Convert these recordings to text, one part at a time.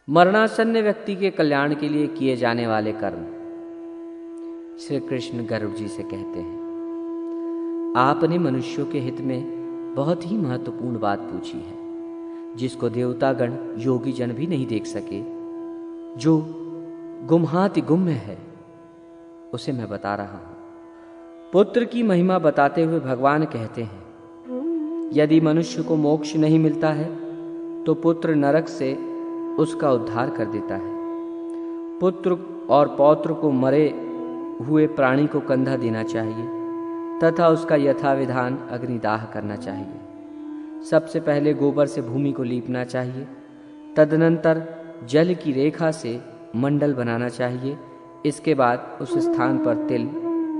मरणासन्न व्यक्ति के कल्याण के लिए किए जाने वाले कर्म। श्री कृष्ण गरुड़ जी से कहते हैं, आपने मनुष्यों के हित में बहुत ही महत्वपूर्ण बात पूछी है, जिसको देवतागण योगी जन भी नहीं देख सके, जो गुम्हाति गुम्य है, उसे मैं बता रहा हूं। पुत्र की महिमा बताते हुए भगवान कहते हैं, यदि मनुष्य को मोक्ष नहीं मिलता है तो पुत्र नरक से उसका उद्धार कर देता है। पुत्र और पौत्र को मरे हुए प्राणी को कंधा देना चाहिए तथा उसका यथाविधान अग्निदाह करना चाहिए। सबसे पहले गोबर से भूमि को लीपना चाहिए, तदनंतर जल की रेखा से मंडल बनाना चाहिए। इसके बाद उस स्थान पर तिल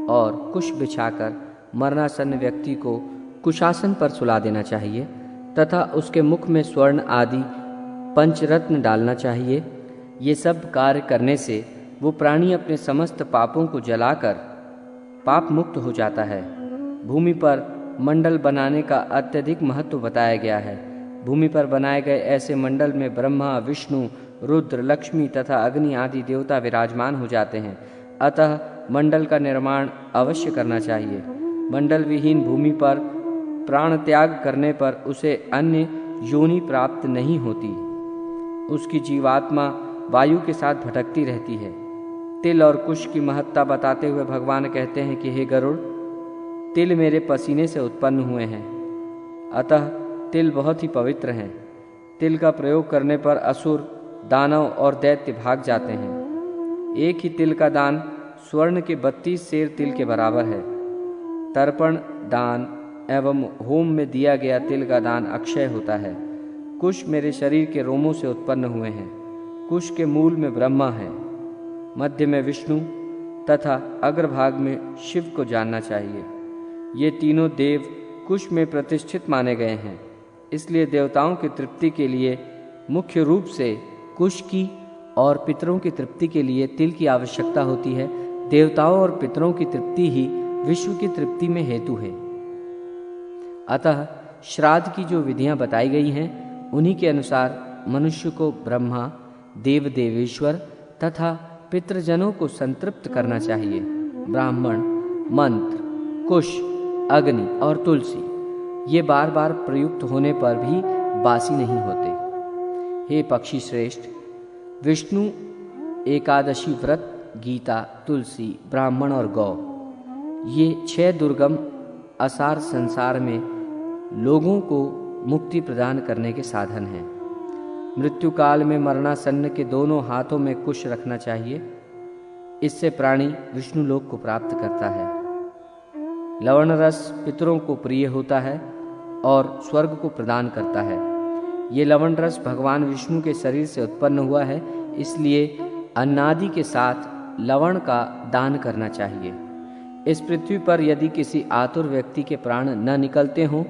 और कुश बिछाकर मरणासन्न व्यक्ति को कुशासन पर सुला देना चाहिए तथा उसके मुख में स्वर्ण आदि पंचरत्न डालना चाहिए। ये सब कार्य करने से वो प्राणी अपने समस्त पापों को जलाकर पाप मुक्त हो जाता है। भूमि पर मंडल बनाने का अत्यधिक महत्व बताया गया है। भूमि पर बनाए गए ऐसे मंडल में ब्रह्मा, विष्णु, रुद्र, लक्ष्मी तथा अग्नि आदि देवता विराजमान हो जाते हैं। अतः मंडल का निर्माण अवश्य करना चाहिए। मंडल विहीन भूमि पर प्राण त्याग करने पर उसे अन्य योनि प्राप्त नहीं होती। उसकी जीवात्मा वायु के साथ भटकती रहती है। तिल और कुश की महत्ता बताते हुए भगवान कहते हैं कि हे गरुड़, तिल मेरे पसीने से उत्पन्न हुए हैं, अतः तिल बहुत ही पवित्र हैं। तिल का प्रयोग करने पर असुर, दानव और दैत्य भाग जाते हैं। एक ही तिल का दान स्वर्ण के 32 सेर तिल के बराबर है। तर्पण दान एवं होम में दिया गया तिल का दान अक्षय होता है। कुश मेरे शरीर के रोमों से उत्पन्न हुए हैं। कुश के मूल में ब्रह्मा है, मध्य में विष्णु तथा अग्रभाग में शिव को जानना चाहिए। ये तीनों देव कुश में प्रतिष्ठित माने गए हैं। इसलिए देवताओं की तृप्ति के लिए मुख्य रूप से कुश की और पितरों की तृप्ति के लिए तिल की आवश्यकता होती है। देवताओं और पितरों की तृप्ति ही विश्व की तृप्ति में हेतु है। अतः श्राद्ध की जो विधियां बताई गई हैं, उन्हीं के अनुसार मनुष्य को ब्रह्मा, देव देवेश्वर तथा पितृजनों को संतृप्त करना चाहिए। ब्राह्मण, मंत्र, कुश, अग्नि और तुलसी ये बार बार प्रयुक्त होने पर भी बासी नहीं होते। हे पक्षी श्रेष्ठ, विष्णु एकादशी व्रत, गीता, तुलसी, ब्राह्मण और गौ ये 6 दुर्गम असार संसार में लोगों को मुक्ति प्रदान करने के साधन हैं। मृत्यु काल में मरणासन्न के दोनों हाथों में कुश रखना चाहिए। इससे प्राणी विष्णु लोक को प्राप्त करता है। लवण रस पितरों को प्रिय होता है और स्वर्ग को प्रदान करता है। ये लवण रस भगवान विष्णु के शरीर से उत्पन्न हुआ है, इसलिए अन्नादि के साथ लवण का दान करना चाहिए। इस पृथ्वी पर यदि किसी आतुर व्यक्ति के प्राण न निकलते हों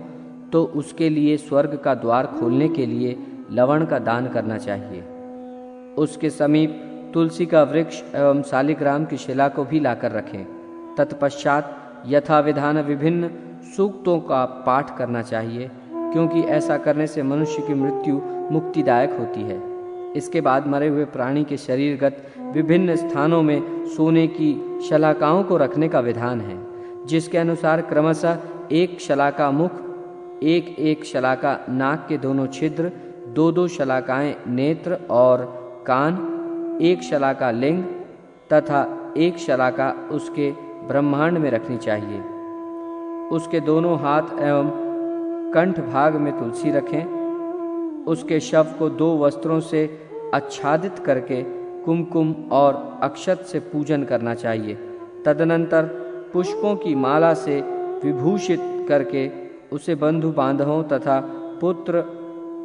तो उसके लिए स्वर्ग का द्वार खोलने के लिए लवण का दान करना चाहिए। उसके समीप तुलसी का वृक्ष एवं शालिग्राम की शिला को भी लाकर रखें। तत्पश्चात यथाविधान विभिन्न सूक्तों का पाठ करना चाहिए, क्योंकि ऐसा करने से मनुष्य की मृत्यु मुक्तिदायक होती है। इसके बाद मरे हुए प्राणी के शरीरगत विभिन्न स्थानों में सोने की शलाकाओं को रखने का विधान है, जिसके अनुसार क्रमशः एक शलाका मुख, एक शलाका नाक के दोनों छिद्र, 2 शलाकाएं नेत्र और कान, 1 शलाका लिंग तथा 1 शलाका उसके ब्रह्मांड में रखनी चाहिए। उसके दोनों हाथ एवं कंठ भाग में तुलसी रखें। उसके शव को 2 वस्त्रों से आच्छादित करके कुमकुम और अक्षत से पूजन करना चाहिए। तदनंतर पुष्पों की माला से विभूषित करके उसे बंधु बांधवों तथा पुत्र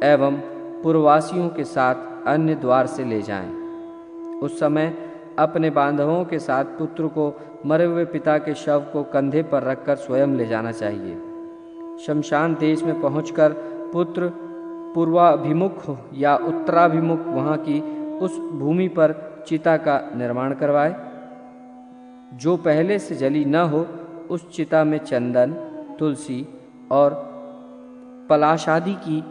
एवं पुरवासियों के साथ अन्य द्वार से ले जाएं। उस समय अपने बांधवों के साथ पुत्र को मरे हुए पिता के शव को कंधे पर रखकर स्वयं ले जाना चाहिए। शमशान देश में पहुंचकर पुत्र पूर्वाभिमुख या उत्तराभिमुख वहां की उस भूमि पर चिता का निर्माण करवाए। जो पहले से जली न हो, उस चिता में चंदन, तुलसी और पलाश आदि की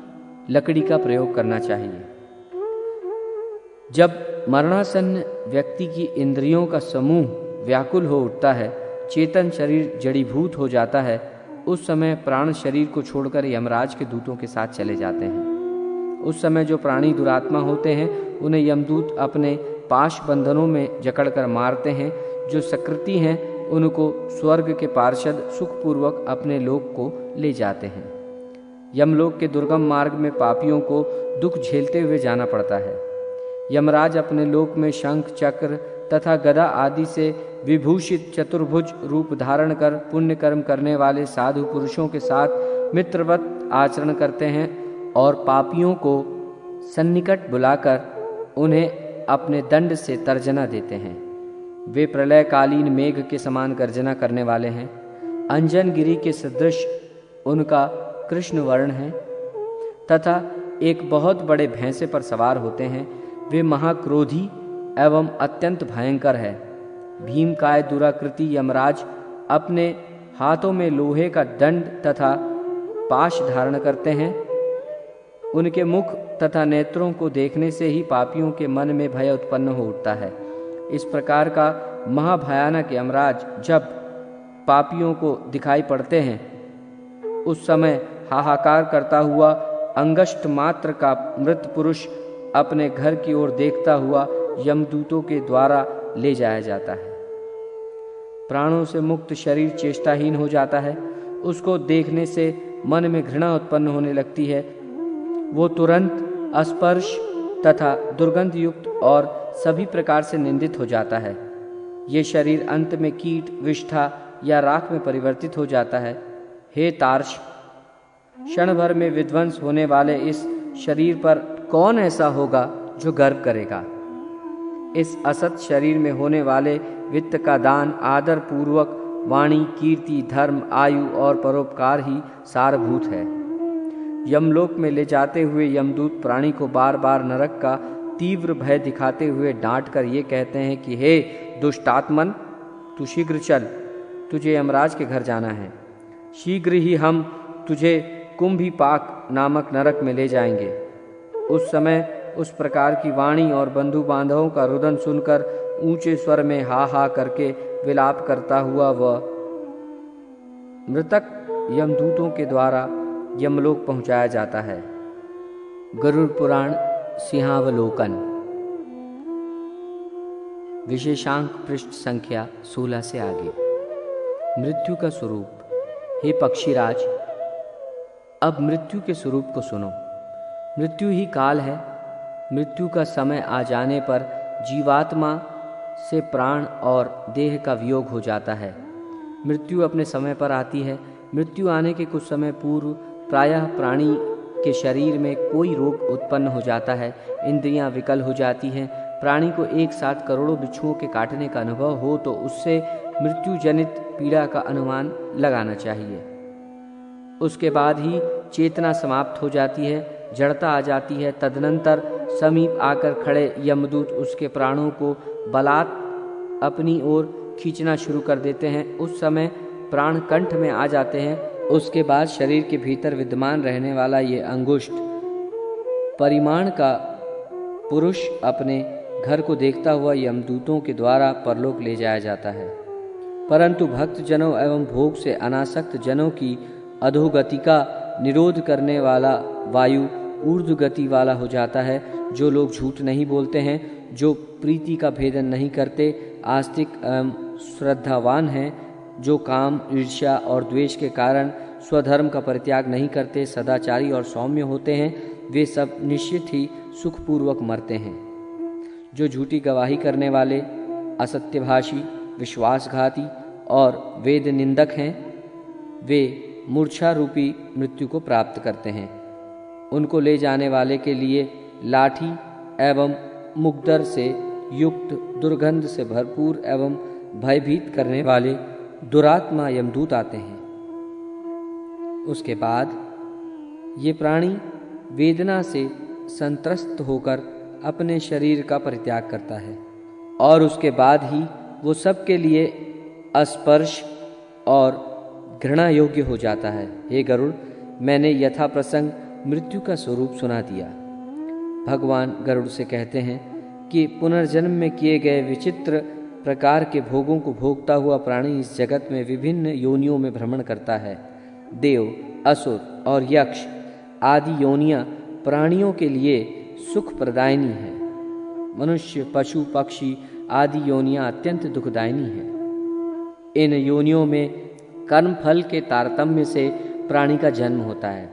लकड़ी का प्रयोग करना चाहिए। जब मरणासन्न व्यक्ति की इंद्रियों का समूह व्याकुल हो उठता है, चेतन शरीर जड़ीभूत हो जाता है, उस समय प्राण शरीर को छोड़कर यमराज के दूतों के साथ चले जाते हैं। उस समय जो प्राणी दुरात्मा होते हैं उन्हें यमदूत अपने पाश बंधनों में जकड़कर मारते हैं। जो सकृति हैं उनको स्वर्ग के पार्षद सुखपूर्वक अपने लोक को ले जाते हैं। यमलोक के दुर्गम मार्ग में पापियों को दुख झेलते हुए जाना पड़ता है। यमराज अपने लोक में शंख, चक्र तथा गदा आदि से विभूषित चतुर्भुज रूप धारण कर पुण्य कर्म करने वाले साधु पुरुषों के साथ मित्रवत आचरण करते हैं और पापियों को सन्निकट बुलाकर उन्हें अपने दंड से तर्जना देते हैं। वे प्रलयकालीन मेघ के समान गर्जना करने वाले हैं। अंजन गिरी के सदृश उनका कृष्ण वर्ण है तथा एक बहुत बड़े भैंसे पर सवार होते हैं। वे महाक्रोधी एवं अत्यंत भयंकर है। भीमकाय दुराकृति यमराज अपने हाथों में लोहे का दंड तथा पाश धारण करते हैं। उनके मुख तथा नेत्रों को देखने से ही पापियों के मन में भय उत्पन्न हो उठता है। इस प्रकार का महाभयानक यमराज जब पापियों को दिखाई पड़ते हैं, उस समय हाहाकार करता हुआ अंगष्ट मात्र का मृत पुरुष अपने घर की ओर देखता हुआ यमदूतों के द्वारा ले जाया जाता है। प्राणों से मुक्त शरीर चेष्टाहीन हो जाता है। उसको देखने से मन में घृणा उत्पन्न होने लगती है। वो तुरंत अस्पर्श तथा दुर्गंध युक्त और सभी प्रकार से निंदित हो जाता है। ये शरीर अंत में कीट, विष्ठा या राख में परिवर्तित हो जाता है। हे तार्श, क्षण भर में विध्वंस होने वाले इस शरीर पर कौन ऐसा होगा जो गर्व करेगा। इस असत शरीर में होने वाले वित्त का दान आदर पूर्वक वाणी, कीर्ति, धर्म, आयु और परोपकार ही सारभूत है। यमलोक में ले जाते हुए यमदूत प्राणी को बार बार नरक का तीव्र भय दिखाते हुए डांट कर ये कहते हैं कि हे दुष्टात्मन, तू शीघ्र चल, तुझे यमराज के घर जाना है। शीघ्र ही हम तुझे कुंभीपाक नामक नरक में ले जाएंगे। उस समय उस प्रकार की वाणी और बंधु बांधवों का रुदन सुनकर ऊंचे स्वर में हा हा करके विलाप करता हुआ वह मृतक यमदूतों के द्वारा यमलोक पहुंचाया जाता है। गरुड़ पुराण सिंहावलोकन, विशेषांक पृष्ठ संख्या 16 से आगे। मृत्यु का स्वरूप। हे पक्षीराज, अब मृत्यु के स्वरूप को सुनो। मृत्यु ही काल है। मृत्यु का समय आ जाने पर जीवात्मा से प्राण और देह का वियोग हो जाता है। मृत्यु अपने समय पर आती है। मृत्यु आने के कुछ समय पूर्व प्रायः प्राणी के शरीर में कोई रोग उत्पन्न हो जाता है। इंद्रियां विकल हो जाती हैं। प्राणी को एक साथ करोड़ों बिच्छुओं के काटने का अनुभव हो तो उससे मृत्यु जनित पीड़ा का अनुमान लगाना चाहिए। उसके बाद ही चेतना समाप्त हो जाती है, जड़ता आ जाती है। तदनंतर समीप आकर खड़े यमदूत उसके प्राणों को बलात् अपनी ओर खींचना शुरू कर देते हैं। उस समय प्राण कंठ में आ जाते हैं। उसके बाद शरीर के भीतर विद्यमान रहने वाला ये अंगुष्ठ परिमाण का पुरुष अपने घर को देखता हुआ यमदूतों के द्वारा परलोक ले जाया जाता है। परंतु भक्त जनों एवं भोग से अनासक्त जनों की अधोगति का निरोध करने वाला वायु ऊर्ध्व गति वाला हो जाता है। जो लोग झूठ नहीं बोलते हैं, जो प्रीति का भेदन नहीं करते, आस्तिक एवं श्रद्धावान हैं, जो काम, ईर्ष्या और द्वेष के कारण स्वधर्म का परित्याग नहीं करते, सदाचारी और सौम्य होते हैं, वे सब निश्चित ही सुखपूर्वक मरते हैं। जो झूठी गवाही करने वाले, असत्यभाषी, विश्वासघाती और वेद निंदक हैं, वे मूर्छा रूपी मृत्यु को प्राप्त करते हैं। उनको ले जाने वाले के लिए लाठी एवं मुग्दर से युक्त, दुर्गंध से भरपूर एवं भयभीत करने वाले दुरात्मा यमदूत आते हैं। उसके बाद ये प्राणी वेदना से संत्रस्त होकर अपने शरीर का परित्याग करता है और उसके बाद ही वो सबके लिए अस्पर्श और घृणा योग्य हो जाता है। हे गरुड़, मैंने यथा प्रसंग मृत्यु का स्वरूप सुना दिया। भगवान गरुड़ से कहते हैं कि पुनर्जन्म में किए गए विचित्र प्रकार के भोगों को भोगता हुआ प्राणी इस जगत में विभिन्न योनियों में भ्रमण करता है। देव, असुर और यक्ष आदि योनियां प्राणियों के लिए सुख प्रदायिनी है। मनुष्य, पशु, पक्षी आदि योनियां अत्यंत दुखदायिनी है। इन योनियों में कर्म फल के तारतम्य से प्राणी का जन्म होता है।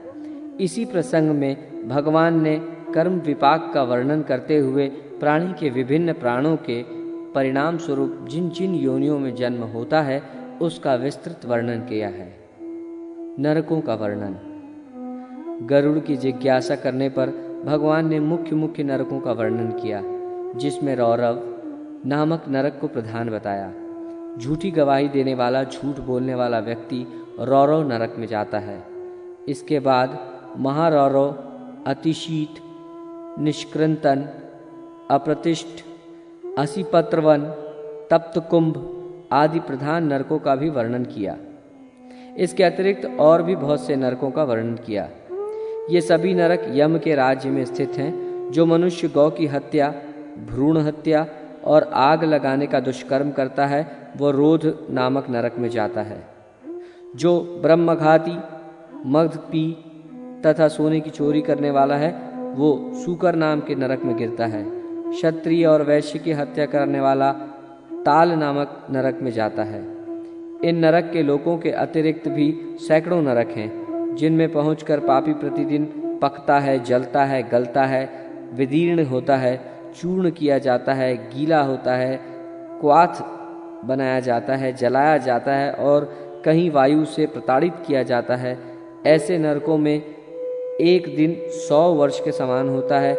इसी प्रसंग में भगवान ने कर्म विपाक का वर्णन करते हुए प्राणी के विभिन्न प्राणों के परिणाम स्वरूप जिन जिन योनियों में जन्म होता है उसका विस्तृत वर्णन किया है। नरकों का वर्णन। गरुड़ की जिज्ञासा करने पर भगवान ने मुख्य मुख्य नरकों का वर्णन किया, जिसमें रौरव नामक नरक को प्रधान बताया। झूठी गवाही देने वाला, झूठ बोलने वाला व्यक्ति रौरव नरक में जाता है। इसके बाद महारौरव, अतिशीत, निष्कृंतन, अप्रतिष्ठ, असिपत्रवन, तप्त कुंभ आदि प्रधान नरकों का भी वर्णन किया। इसके अतिरिक्त और भी बहुत से नरकों का वर्णन किया। ये सभी नरक यम के राज्य में स्थित हैं। जो मनुष्य गौ की हत्या, भ्रूण हत्या और आग लगाने का दुष्कर्म करता है वह रोध नामक नरक में जाता है। जो ब्रह्मघाती, मद पी तथा सोने की चोरी करने वाला है वो सूकर नाम के नरक में गिरता है। क्षत्रिय और वैश्य की हत्या करने वाला ताल नामक नरक में जाता है। इन नरक के लोकों के अतिरिक्त भी सैकड़ों नरक हैं, जिनमें पहुंचकर पापी प्रतिदिन पकता है, जलता है, गलता है, विदीर्ण होता है, चूर्ण किया जाता है, गीला होता है, क्वाथ बनाया जाता है, जलाया जाता है और कहीं वायु से प्रताड़ित किया जाता है। ऐसे नरकों में एक दिन 100 वर्ष के समान होता है।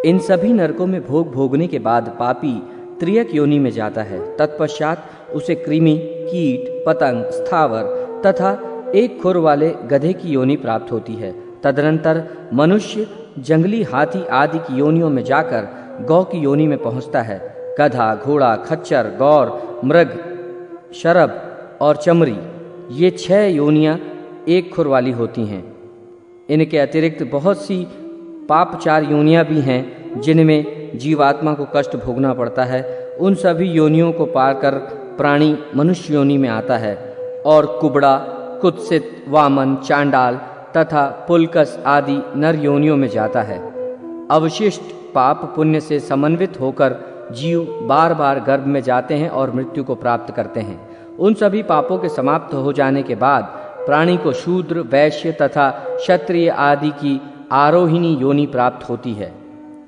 इन सभी नरकों में भोग भोगने के बाद पापी त्रियक योनि में जाता है। तत्पश्चात उसे कृमि, कीट, पतंग, स्थावर तथा एक खुर वाले गधे की योनि प्राप्त होती है। तदनंतर मनुष्य जंगली हाथी आदि की योनियों में जाकर गौ की योनि में पहुंचता है। गधा, घोड़ा, खच्चर, गौर, मृग, शरभ और चमरी ये 6 योनियां एक खुर वाली होती हैं। इनके अतिरिक्त बहुत सी पापचार योनियां भी हैं जिनमें जीवात्मा को कष्ट भोगना पड़ता है। उन सभी योनियों को पार कर प्राणी मनुष्य योनि में आता है और कुबड़ा, कुत्सित, वामन, चांडाल तथा पुलकस आदि नर योनियों में जाता है। अवशिष्ट पाप पुण्य से समन्वित होकर जीव बार बार गर्भ में जाते हैं और मृत्यु को प्राप्त करते हैं। उन सभी पापों के समाप्त हो जाने के बाद प्राणी को शूद्र, वैश्य तथा क्षत्रिय आदि की आरोहिणी योनि प्राप्त होती है।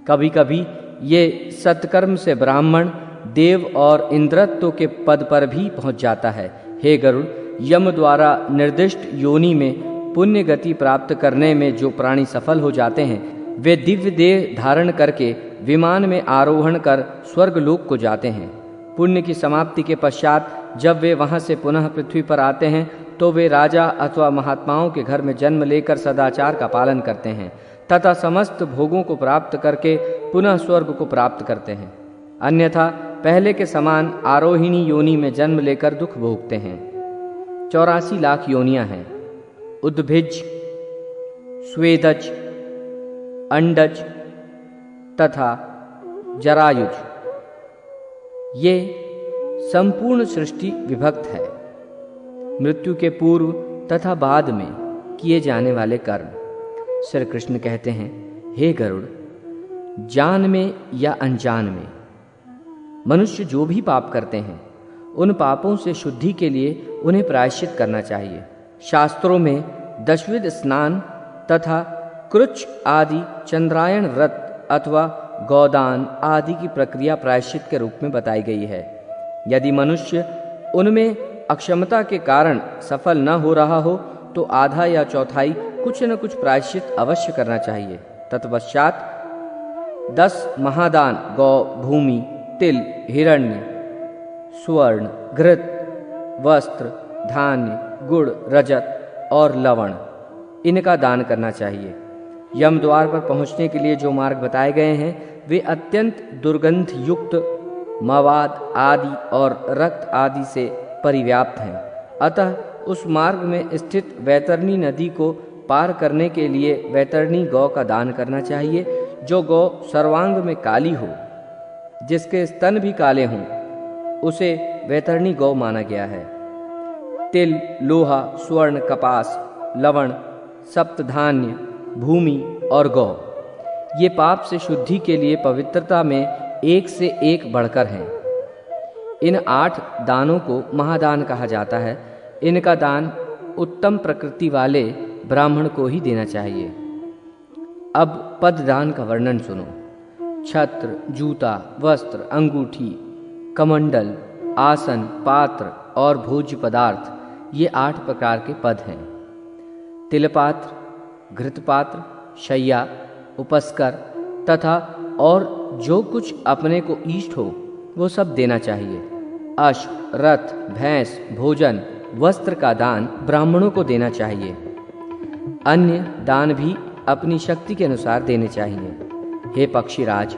कभी कभी ये सत्कर्म से ब्राह्मण, देव और इंद्रत्व के पद पर भी पहुंच जाता है। हे गरुड़, यम द्वारा निर्दिष्ट योनि में पुण्य गति प्राप्त करने में जो प्राणी सफल हो जाते हैं वे दिव्य देह धारण करके विमान में आरोहण कर स्वर्गलोक को जाते हैं। पुण्य की समाप्ति के पश्चात जब वे वहां से पुनः पृथ्वी पर आते हैं तो वे राजा अथवा महात्माओं के घर में जन्म लेकर सदाचार का पालन करते हैं तथा समस्त भोगों को प्राप्त करके पुनः स्वर्ग को प्राप्त करते हैं। अन्यथा पहले के समान आरोहिणी योनि में जन्म लेकर दुख भोगते हैं। 84 लाख योनियां हैं। उद्भिज, स्वेदज, अंडज तथा जरायुज ये संपूर्ण सृष्टि विभक्त है। मृत्यु के पूर्व तथा बाद में किए जाने वाले कर्म। श्री कृष्ण कहते हैं, हे गरुड़, जान में या अनजान में मनुष्य जो भी पाप करते हैं उन पापों से शुद्धि के लिए उन्हें प्रायश्चित करना चाहिए। शास्त्रों में दशविध स्नान तथा कृच्छ आदि चंद्रायण व्रत अथवा गौदान आदि की प्रक्रिया प्रायश्चित के रूप में बताई गई है। यदि मनुष्य उनमें अक्षमता के कारण सफल न हो रहा हो तो आधा या चौथाई कुछ न कुछ प्रायश्चित अवश्य करना चाहिए। तत्पश्चात 10 महादान गौ, भूमि, तिल, हिरण्य, स्वर्ण, घृत, वस्त्र, धान्य, गुड़, रजत और लवण इनका दान करना चाहिए। यम द्वार पर पहुंचने के लिए जो मार्ग बताए गए हैं वे अत्यंत दुर्गंध युक्त मवाद आदि और रक्त आदि से परिव्याप्त हैं। अतः उस मार्ग में स्थित वैतरणी नदी को पार करने के लिए वैतरणी गौ का दान करना चाहिए। जो गौ सर्वांग में काली हो जिसके स्तन भी काले हों उसे वैतरणी गौ माना गया है। तिल, लोहा, स्वर्ण, कपास, लवण, सप्तधान्य, भूमि और गौ ये पाप से शुद्धि के लिए पवित्रता में एक से एक बढ़कर हैं। इन 8 दानों को महादान कहा जाता है। इनका दान उत्तम प्रकृति वाले ब्राह्मण को ही देना चाहिए। अब पददान का वर्णन सुनो। छत्र, जूता, वस्त्र, अंगूठी, कमंडल, आसन, पात्र और भोज्य पदार्थ ये 8 प्रकार के पद हैं। तिलपात्र, घृतपात्र, शय्या, उपस्कर तथा और जो कुछ अपने को इष्ट हो वो सब देना चाहिए। अश्व, रथ, भैंस, भोजन, वस्त्र का दान ब्राह्मणों को देना चाहिए। अन्य दान भी अपनी शक्ति के अनुसार देने चाहिए। हे पक्षीराज,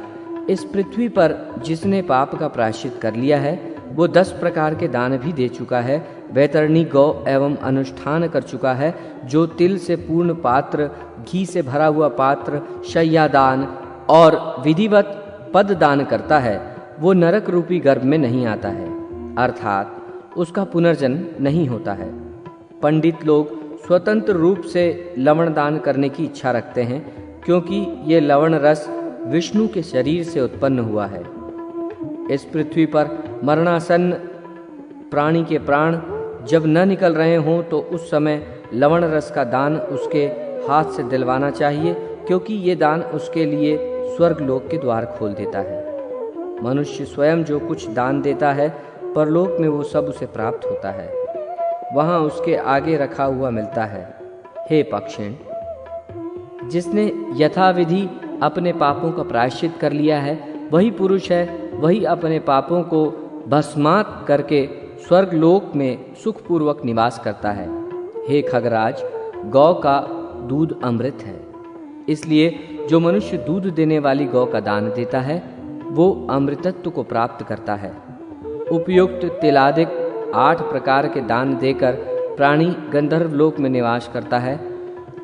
इस पृथ्वी पर जिसने पाप का प्रायश्चित कर लिया है वो 10 प्रकार के दान भी दे चुका है। वैतरणी गौ एवं अनुष्ठान कर चुका है। जो तिल से पूर्ण पात्र, घी से भरा हुआ पात्र, शय्यादान और विधिवत पद दान करता है वो नरक रूपी गर्भ में नहीं आता है, अर्थात उसका पुनर्जन्म नहीं होता है। पंडित लोग स्वतंत्र रूप से लवण दान करने की इच्छा रखते हैं क्योंकि ये लवण रस विष्णु के शरीर से उत्पन्न हुआ है। इस पृथ्वी पर मरणासन्न प्राणी के प्राण जब न निकल रहे हों तो उस समय लवण रस का दान उसके हाथ से दिलवाना चाहिए, क्योंकि ये दान उसके लिए स्वर्गलोक के द्वार खोल देता है। मनुष्य स्वयं जो कुछ दान देता है परलोक में वो सब उसे प्राप्त होता है, वहाँ उसके आगे रखा हुआ मिलता है। हे पक्षिण, जिसने यथाविधि अपने पापों का प्रायश्चित कर लिया है वही पुरुष है, वही अपने पापों को भस्मात करके स्वर्गलोक में सुखपूर्वक निवास करता है। हे खगराज, गौ का दूध अमृत है, इसलिए जो मनुष्य दूध देने वाली गौ का दान देता है वो अमृतत्व को प्राप्त करता है। उपयुक्त तिलादिक 8 प्रकार के दान देकर प्राणी गंधर्व लोक में निवास करता है।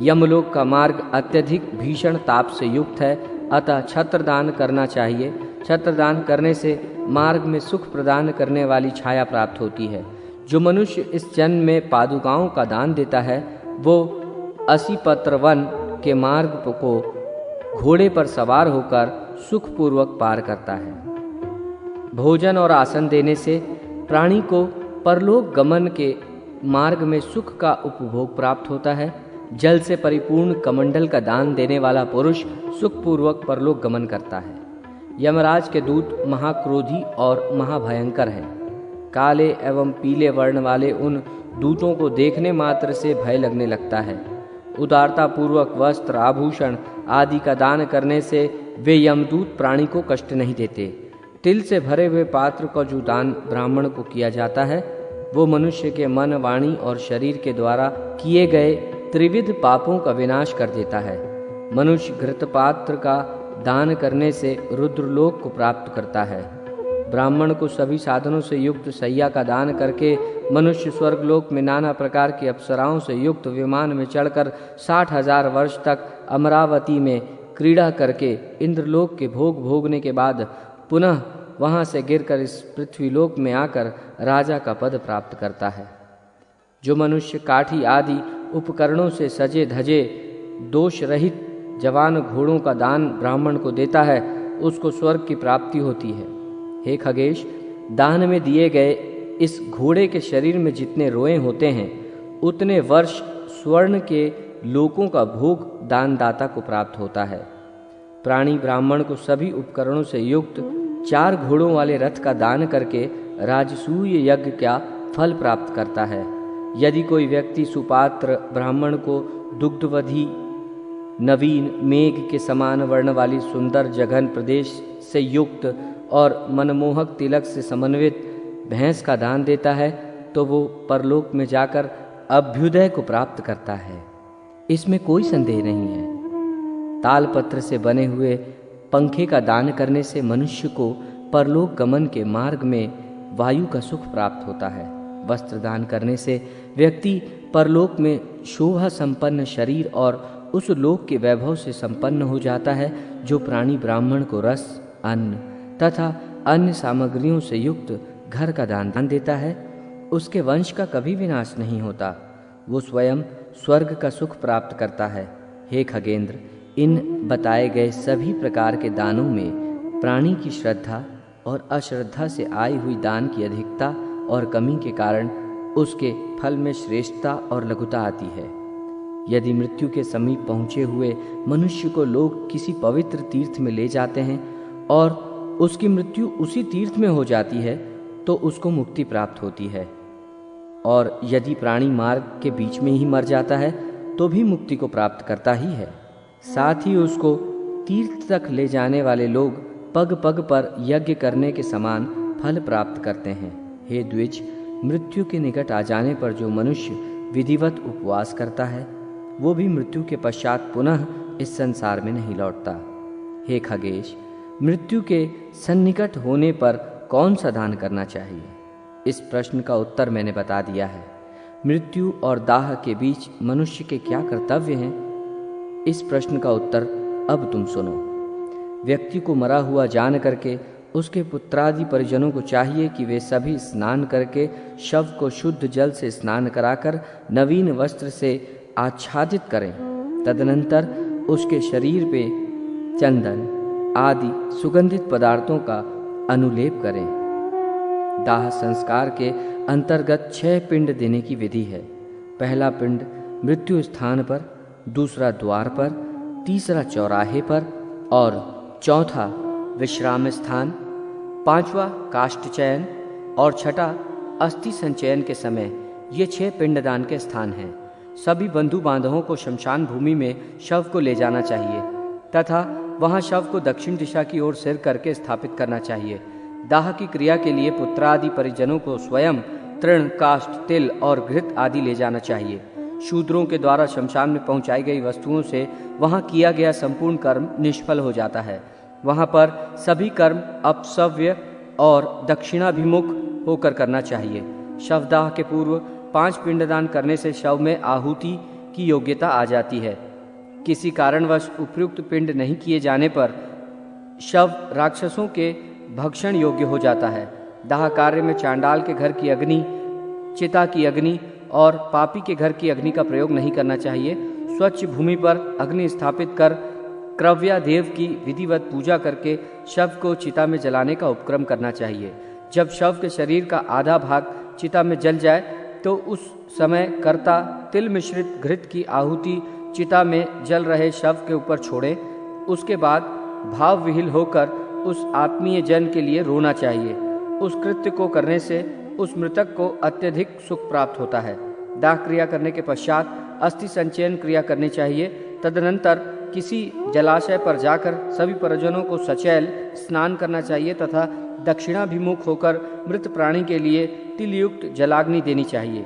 यमलोक का मार्ग अत्यधिक भीषण ताप से युक्त है, अतः छत्रदान करना चाहिए। छत्रदान करने से मार्ग में सुख प्रदान करने वाली छाया प्राप्त होती है। जो मनुष्य इस जन्म में पादुकाओं का दान देता है वो असीपत्र वन के मार्ग को घोड़े पर सवार होकर सुखपूर्वक पार करता है। भोजन और आसन देने से प्राणी को परलोक गमन के मार्ग में सुख का उपभोग प्राप्त होता है। जल से परिपूर्ण कमंडल का दान देने वाला पुरुष सुखपूर्वक परलोक गमन करता है। यमराज के दूत महाक्रोधी और महाभयंकर हैं। काले एवं पीले वर्ण वाले उन दूतों को देखने मात्र से भय लगने लगता है। उदारता पूर्वक वस्त्र, आभूषण आदि का दान करने से वे यमदूत प्राणी को कष्ट नहीं देते। तिल से भरे हुए पात्र का जो दान ब्राह्मण को किया जाता है वो मनुष्य के मन, वाणी और शरीर के द्वारा किए गए त्रिविध पापों का विनाश कर देता है। मनुष्य घृतपात्र का दान करने से रुद्रलोक को प्राप्त करता है। ब्राह्मण को सभी साधनों से युक्त शैया का दान करके मनुष्य स्वर्गलोक में नाना प्रकार की अप्सराओं से युक्त विमान में चढ़कर 60,000 वर्ष तक अमरावती में क्रीड़ा करके इंद्रलोक के भोग भोगने के बाद पुनः वहाँ से गिरकर इस पृथ्वीलोक में आकर राजा का पद प्राप्त करता है। जो मनुष्य काठी आदि उपकरणों से सजे धजे दोष रहित जवान घोड़ों का दान ब्राह्मण को देता है उसको स्वर्ग की प्राप्ति होती है। हे खगेश, दान में दिए गए इस घोड़े के शरीर में जितने रोए होते हैं उतने वर्ष स्वर्ण के लोकों का भोग दानदाता को प्राप्त होता है। प्राणी ब्राह्मण को सभी उपकरणों से युक्त 4 घोड़ों वाले रथ का दान करके राजसूय यज्ञ का फल प्राप्त करता है। यदि कोई व्यक्ति सुपात्र ब्राह्मण को दुग्धवधी नवीन मेघ के समान वर्ण वाली सुंदर जघन प्रदेश से युक्त और मनमोहक तिलक से समन्वित भैंस का दान देता है तो वो परलोक में जाकर अभ्युदय को प्राप्त करता है, इसमें कोई संदेह नहीं है। तालपत्र से बने हुए पंखे का दान करने से मनुष्य को परलोक गमन के मार्ग में वायु का सुख प्राप्त होता है। वस्त्र दान करने से व्यक्ति परलोक में शोभा संपन्न शरीर और उस लोक के वैभव से संपन्न हो जाता है जो प्राणी ब्राह्मण को रस, अन्न तथा अन्य सामग्रियों से युक्त घर का दान देता है, उसके वंश का कभी विनाश नहीं होता, वो स्वयं स्वर्ग का सुख प्राप्त करता है। हे खगेंद्र, इन बताए गए सभी प्रकार के दानों में प्राणी की श्रद्धा और अश्रद्धा से आई हुई दान की अधिकता और कमी के कारण उसके फल में श्रेष्ठता और लघुता आती है। यदि मृत्यु के समीप पहुँचे हुए मनुष्य को लोग किसी पवित्र तीर्थ में ले जाते हैं और उसकी मृत्यु उसी तीर्थ में हो जाती है तो उसको मुक्ति प्राप्त होती है, और यदि प्राणी मार्ग के बीच में ही मर जाता है तो भी मुक्ति को प्राप्त करता ही है। साथ ही उसको तीर्थ तक ले जाने वाले लोग पग पग पर यज्ञ करने के समान फल प्राप्त करते हैं। हे द्विज, मृत्यु के निकट आ जाने पर जो मनुष्य विधिवत उपवास करता है वो भी मृत्यु के पश्चात पुनः इस संसार में नहीं लौटता। हे खगेश, मृत्यु के सन्निकट होने पर कौन सा दान करना चाहिए? इस प्रश्न का उत्तर मैंने बता दिया है। मृत्यु और दाह के बीच मनुष्य के क्या कर्तव्य हैं, इस प्रश्न का उत्तर अब तुम सुनो। व्यक्ति को मरा हुआ जान करके उसके पुत्रादि परिजनों को चाहिए कि वे सभी स्नान करके शव को शुद्ध जल से स्नान कराकर नवीन वस्त्र से आच्छादित करें। तदनंतर उसके शरीर पे चंदन आदि सुगंधित पदार्थों का अनुलेप करें। दाह संस्कार के अंतर्गत 6 पिंड देने की विधि है। पहला पिंड मृत्यु स्थान पर, दूसरा द्वार पर, तीसरा चौराहे पर और चौथा विश्राम स्थान, पांचवा काष्ठ चयन और छठा अस्थि संचयन के समय। ये 6 पिंडदान के स्थान हैं। सभी बंधु बांधवों को शमशान भूमि में शव को ले जाना चाहिए तथा वहां शव को दक्षिण दिशा की ओर सिर करके स्थापित करना चाहिए। दाह की क्रिया के लिए पुत्रादि परिजनों को स्वयं तृण, काष्ठ, तिल और घृत आदि ले जाना चाहिए। शूद्रों के द्वारा शमशान में पहुंचाई गई वस्तुओं से वहां किया गया संपूर्ण कर्म निष्फल हो जाता है। वहां पर सभी कर्म अपसव्य और दक्षिणाभिमुख होकर करना चाहिए। शवदाह के पूर्व 5 पिंडदान करने से शव में आहुति की योग्यता आ जाती है। किसी कारणवश उपयुक्त पिंड नहीं किए जाने पर शव राक्षसों के भक्षण योग्य हो जाता है। दाह कार्य में चांडाल के घर की अग्नि, चिता की अग्नि और पापी के घर की अग्नि का प्रयोग नहीं करना चाहिए। स्वच्छ भूमि पर अग्नि स्थापित कर क्रव्यादेव की विधिवत पूजा करके शव को चिता में जलाने का उपक्रम करना चाहिए। जब शव के शरीर का आधा भाग चिता में जल जाए तो उस समय कर्ता तिल मिश्रित घृत की आहुति चिता में जल रहे शव के ऊपर छोड़े। उसके बाद भाव विहीन होकर उस आत्मीय जन के लिए रोना चाहिए। उस कृत्य को करने से उस मृतक को अत्यधिक सुख प्राप्त होता है। दाह क्रिया करने के पश्चात अस्थि संचयन क्रिया करनी चाहिए। तदनंतर किसी जलाशय पर जाकर सभी परिजनों को सचैल स्नान करना चाहिए तथा दक्षिणाभिमुख होकर मृत प्राणी के लिए तिलयुक्त जलाग्नि देनी चाहिए।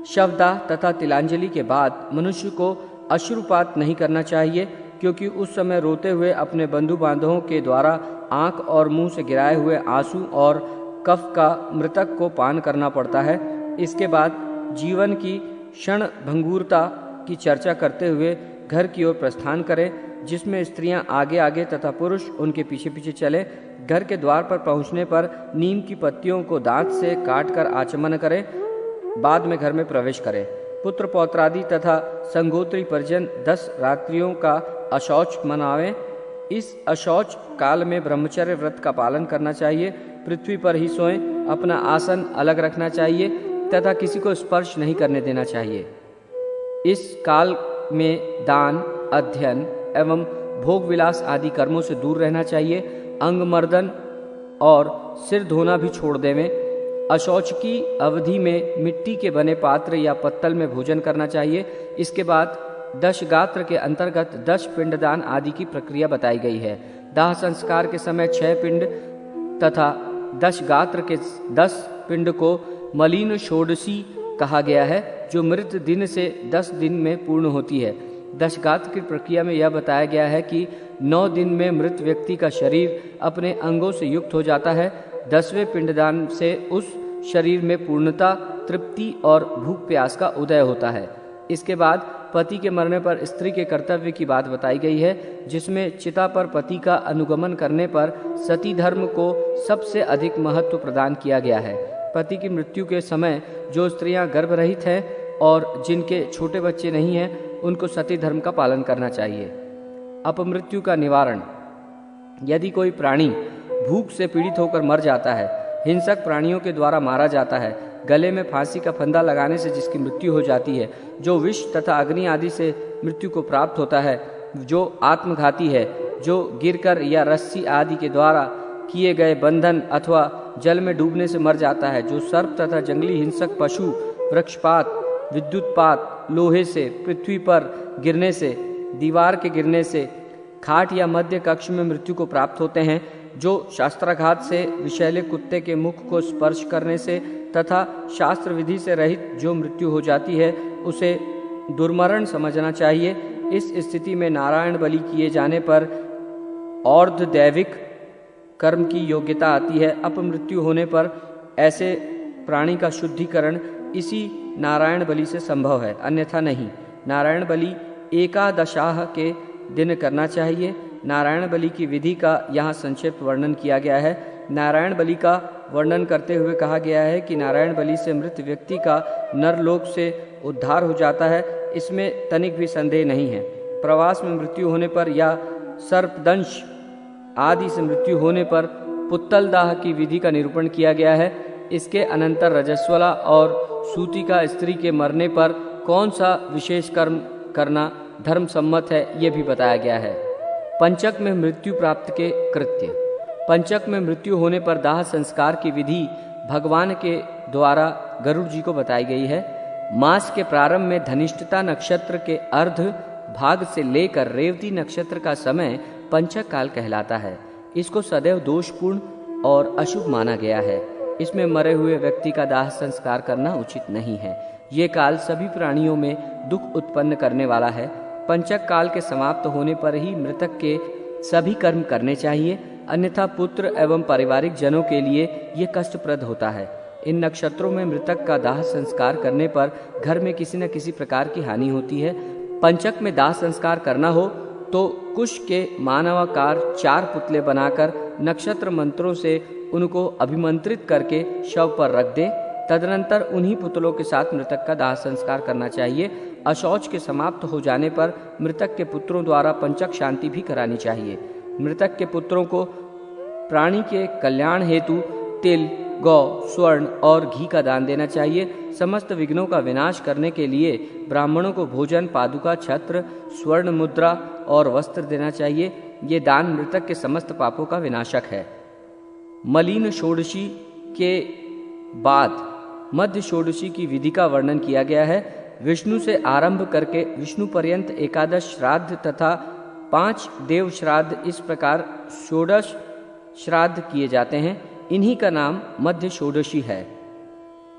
शवदाह तथा तिलांजलि के बाद मनुष्य को अश्रुपात नहीं करना चाहिए, क्योंकि उस समय रोते हुए अपने बंधु बांधवों के द्वारा आंख और मुंह से गिराए हुए आंसू और कफ का मृतक को पान करना पड़ता है। इसके बाद जीवन की क्षण भंगुरता की चर्चा करते हुए घर की ओर प्रस्थान करें, जिसमें स्त्रियां आगे आगे तथा पुरुष उनके पीछे पीछे चले। घर के द्वार पर पहुंचने पर नीम की पत्तियों को दांत से काटकर आचमन करें। बाद में घर में प्रवेश करें। पुत्र पौत्रादि तथा संगोत्री परिजन 10 रात्रियों का अशौच मनावें। इस अशौच काल में ब्रह्मचर्य व्रत का पालन करना चाहिए। पृथ्वी पर ही सोएं, अपना आसन अलग रखना चाहिए तथा किसी को स्पर्श नहीं करने देना चाहिए। इस काल में दान, अध्ययन एवं भोग विलास आदि कर्मों से दूर रहना चाहिए। अंगमर्दन और सिर धोना भी छोड़ देवें। अशौच की अवधि में मिट्टी के बने पात्र या पत्तल में भोजन करना चाहिए। इसके बाद 10 गात्र के अंतर्गत 10 पिंडदान आदि की प्रक्रिया बताई गई है। दाह संस्कार के समय 6 पिंड तथा 10 गात्र के 10 पिंड को मलिन षोडशी कहा गया है, जो मृत दिन से 10 दिन में पूर्ण होती है। 10 गात्र की प्रक्रिया में यह बताया गया है कि 9 दिन में मृत व्यक्ति का शरीर अपने अंगों से युक्त हो जाता है। 10वें पिंडदान से उस शरीर में पूर्णता, तृप्ति और भूख प्यास का उदय होता है। इसके बाद पति के मरने पर स्त्री के कर्तव्य की बात बताई गई है, जिसमें चिता पर पति का अनुगमन करने पर सती धर्म को सबसे अधिक महत्व प्रदान किया गया है। पति की मृत्यु के समय जो स्त्रियां गर्भरहित हैं और जिनके छोटे बच्चे नहीं हैं, उनको सती धर्म का पालन करना चाहिए। अपमृत्यु का निवारण। यदि कोई प्राणी भूख से पीड़ित होकर मर जाता है, हिंसक प्राणियों के द्वारा मारा जाता है, गले में फांसी का फंदा लगाने से जिसकी मृत्यु हो जाती है, जो विष तथा अग्नि आदि से मृत्यु को प्राप्त होता है, जो आत्मघाती है, जो गिरकर या रस्सी आदि के द्वारा किए गए बंधन अथवा जल में डूबने से मर जाता है, जो सर्प तथा जंगली हिंसक पशु, वृक्षपात, विद्युतपात, लोहे से, पृथ्वी पर गिरने से, दीवार के गिरने से, खाट या मध्य कक्ष में मृत्यु को प्राप्त होते हैं, जो शास्त्राघात से, विषैले कुत्ते के मुख को स्पर्श करने से तथा शास्त्र विधि से रहित जो मृत्यु हो जाती है, उसे दुर्मरण समझना चाहिए। इस स्थिति में नारायण बलि किए जाने पर अर्ध दैविक कर्म की योग्यता आती है। अपमृत्यु होने पर ऐसे प्राणी का शुद्धिकरण इसी नारायण बलि से संभव है, अन्यथा नहीं। नारायण बलि एकादशाह के दिन करना चाहिए। नारायण बलि की विधि का यहाँ संक्षिप्त वर्णन किया गया है। नारायण बलि का वर्णन करते हुए कहा गया है कि नारायण बलि से मृत व्यक्ति का नरलोक से उद्धार हो जाता है, इसमें तनिक भी संदेह नहीं है। प्रवास में मृत्यु होने पर या सर्पदंश आदि से मृत्यु होने पर पुत्तल दाह की विधि का निरूपण किया गया है। इसके अनंतर रजस्वला और सूतिका स्त्री के मरने पर कौन सा विशेष कर्म करना धर्म सम्मत है, ये भी बताया गया है। पंचक में मृत्यु प्राप्त के कृत्य। पंचक में मृत्यु होने पर दाह संस्कार की विधि भगवान के द्वारा गरुड़ जी को बताई गई है। मास के प्रारंभ में धनिष्ठता नक्षत्र के अर्ध भाग से लेकर रेवती नक्षत्र का समय पंचक काल कहलाता है। इसको सदैव दोषपूर्ण और अशुभ माना गया है। इसमें मरे हुए व्यक्ति का दाह संस्कार करना उचित नहीं है। ये काल सभी प्राणियों में दुख उत्पन्न करने वाला है। पंचक काल के समाप्त होने पर ही मृतक के सभी कर्म करने चाहिए, अन्यथा पुत्र एवं पारिवारिक जनों के लिए ये कष्टप्रद होता है। इन नक्षत्रों में मृतक का दाह संस्कार करने पर घर में किसी न किसी प्रकार की हानि होती है। पंचक में दाह संस्कार करना हो तो कुश के मानवाकार 4 पुतले बनाकर नक्षत्र मंत्रों से उनको अभिमंत्रित करके शव पर रख दे। तदनंतर उन्हीं पुतलों के साथ मृतक का दाह संस्कार करना चाहिए। अशौच के समाप्त हो जाने पर मृतक के पुत्रों द्वारा पंचक शांति भी करानी चाहिए। मृतक के पुत्रों को प्राणी के कल्याण हेतु तिल, गौ, स्वर्ण और घी का दान देना चाहिए। समस्त विघ्नों का विनाश करने के लिए ब्राह्मणों को भोजन, पादुका, छत्र, स्वर्ण मुद्रा और वस्त्र देना चाहिए। ये दान मृतक के समस्त पापों का विनाशक है। मलीन षोडशी के बाद मध्य षोडशी की विधि का वर्णन किया गया है। विष्णु से आरंभ करके विष्णु पर्यंत एकादश श्राद्ध तथा 5 देव श्राद्ध इस प्रकार षोडश श्राद्ध किए जाते हैं। इन्हीं का नाम मध्य षोडशी है।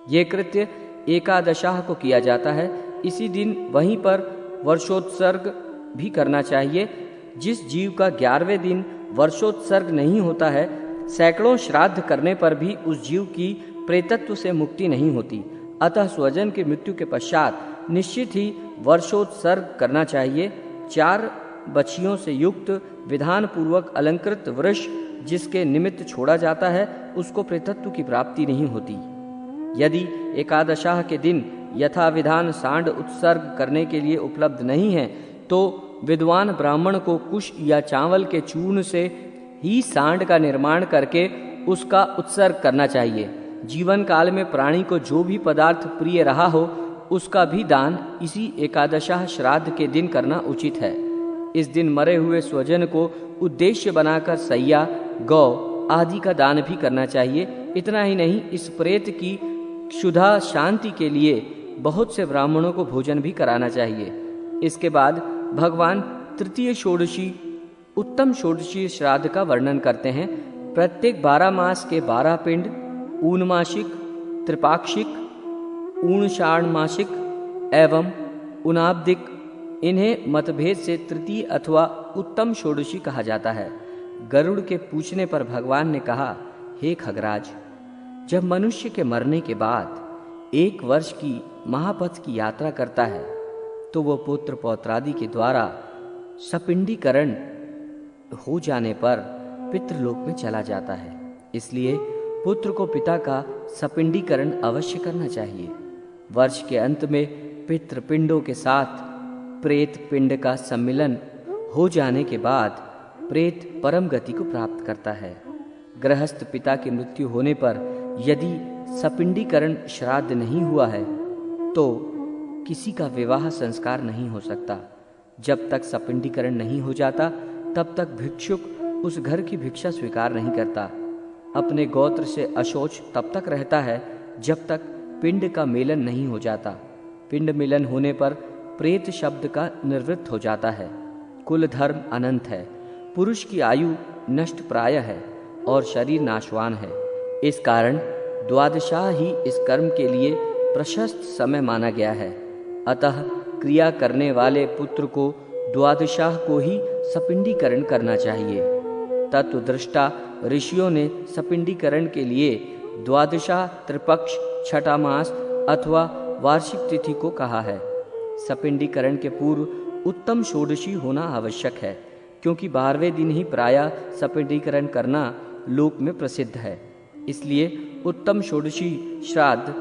ये कृत्य एकादशाह को किया जाता है। इसी दिन वहीं पर वर्षोत्सर्ग भी करना चाहिए। जिस जीव का 11वें दिन वर्षोत्सर्ग नहीं होता है, सैकड़ों श्राद्ध करने पर भी उस जीव की प्रेतत्व से मुक्ति नहीं होती। अतः स्वजन की मृत्यु के पश्चात निश्चित ही वर्षोत्सर्ग करना चाहिए। 4 बछियों से युक्त विधान पूर्वक अलंकृत वृष जिसके निमित्त छोड़ा जाता है, उसको प्रेतत्व की प्राप्ति नहीं होती। यदि एकादशाह के दिन यथा विधान सांड उत्सर्ग करने के लिए उपलब्ध नहीं है, तो विद्वान ब्राह्मण को कुश या चावल के चूर्ण से ही सांड का निर्माण करके उसका उत्सर्ग करना चाहिए। जीवन काल में प्राणी को जो भी पदार्थ प्रिय रहा हो, उसका भी दान इसी एकादशाह श्राद्ध के दिन करना उचित है। इस दिन मरे हुए स्वजन को उद्देश्य बनाकर सैया, गौ आदि का दान भी करना चाहिए। इतना ही नहीं, इस प्रेत की क्षुधा शांति के लिए बहुत से ब्राह्मणों को भोजन भी कराना चाहिए। इसके बाद भगवान तृतीय षोडशी उत्तम षोडशी श्राद्ध का वर्णन करते हैं। प्रत्येक 12 मास के 12 पिंड, ऊनमासिक, त्रिपाक्षिक, ऊणषाढ़मासिक एवं उनाब्दिक, इन्हें मतभेद से तृतीय अथवा उत्तम षोडशी कहा जाता है। गरुड़ के पूछने पर भगवान ने कहा, हे खगराज, जब मनुष्य के मरने के बाद 1 वर्ष की महापथ की यात्रा करता है, तो वह पुत्र पौत्रादि के द्वारा सपिंडीकरण हो जाने पर पितृलोक में चला जाता है। इसलिए पुत्र को पिता का सपिंडीकरण अवश्य करना चाहिए। वर्ष के अंत में पितृपिंडों के साथ प्रेत पिंड का सम्मिलन हो जाने के बाद प्रेत परम गति को प्राप्त करता है। गृहस्थ पिता की मृत्यु होने पर यदि सपिंडीकरण श्राद्ध नहीं हुआ है तो किसी का विवाह संस्कार नहीं हो सकता। जब तक सपिंडीकरण नहीं हो जाता तब तक भिक्षुक उस घर की भिक्षा स्वीकार नहीं करता। अपने गोत्र से अशौच तब तक रहता है जब तक पिंड का मेलन नहीं हो जाता। पिंड मिलन होने पर प्रेत शब्द का निवृत्त हो जाता है। कुल धर्म अनंत है, पुरुष की आयु नष्ट प्राय है और शरीर नाशवान है। इस कारण द्वादशाह ही इस कर्म के लिए प्रशस्त समय माना गया है। अतः क्रिया करने वाले पुत्र को द्वादशाह को ही सपिंडीकरण करना चाहिए। तत्वदृष्टा ऋषियों ने सपिंडीकरण के लिए द्वादशाह, त्रिपक्ष, छठा मास अथवा वार्षिक तिथि को कहा है। सपिंडीकरण के पूर्व उत्तम षोडशी होना आवश्यक है, क्योंकि 12वें दिन ही प्रायः सपिंडीकरण करना लोक में प्रसिद्ध है। इसलिए उत्तम षोडशी श्राद्ध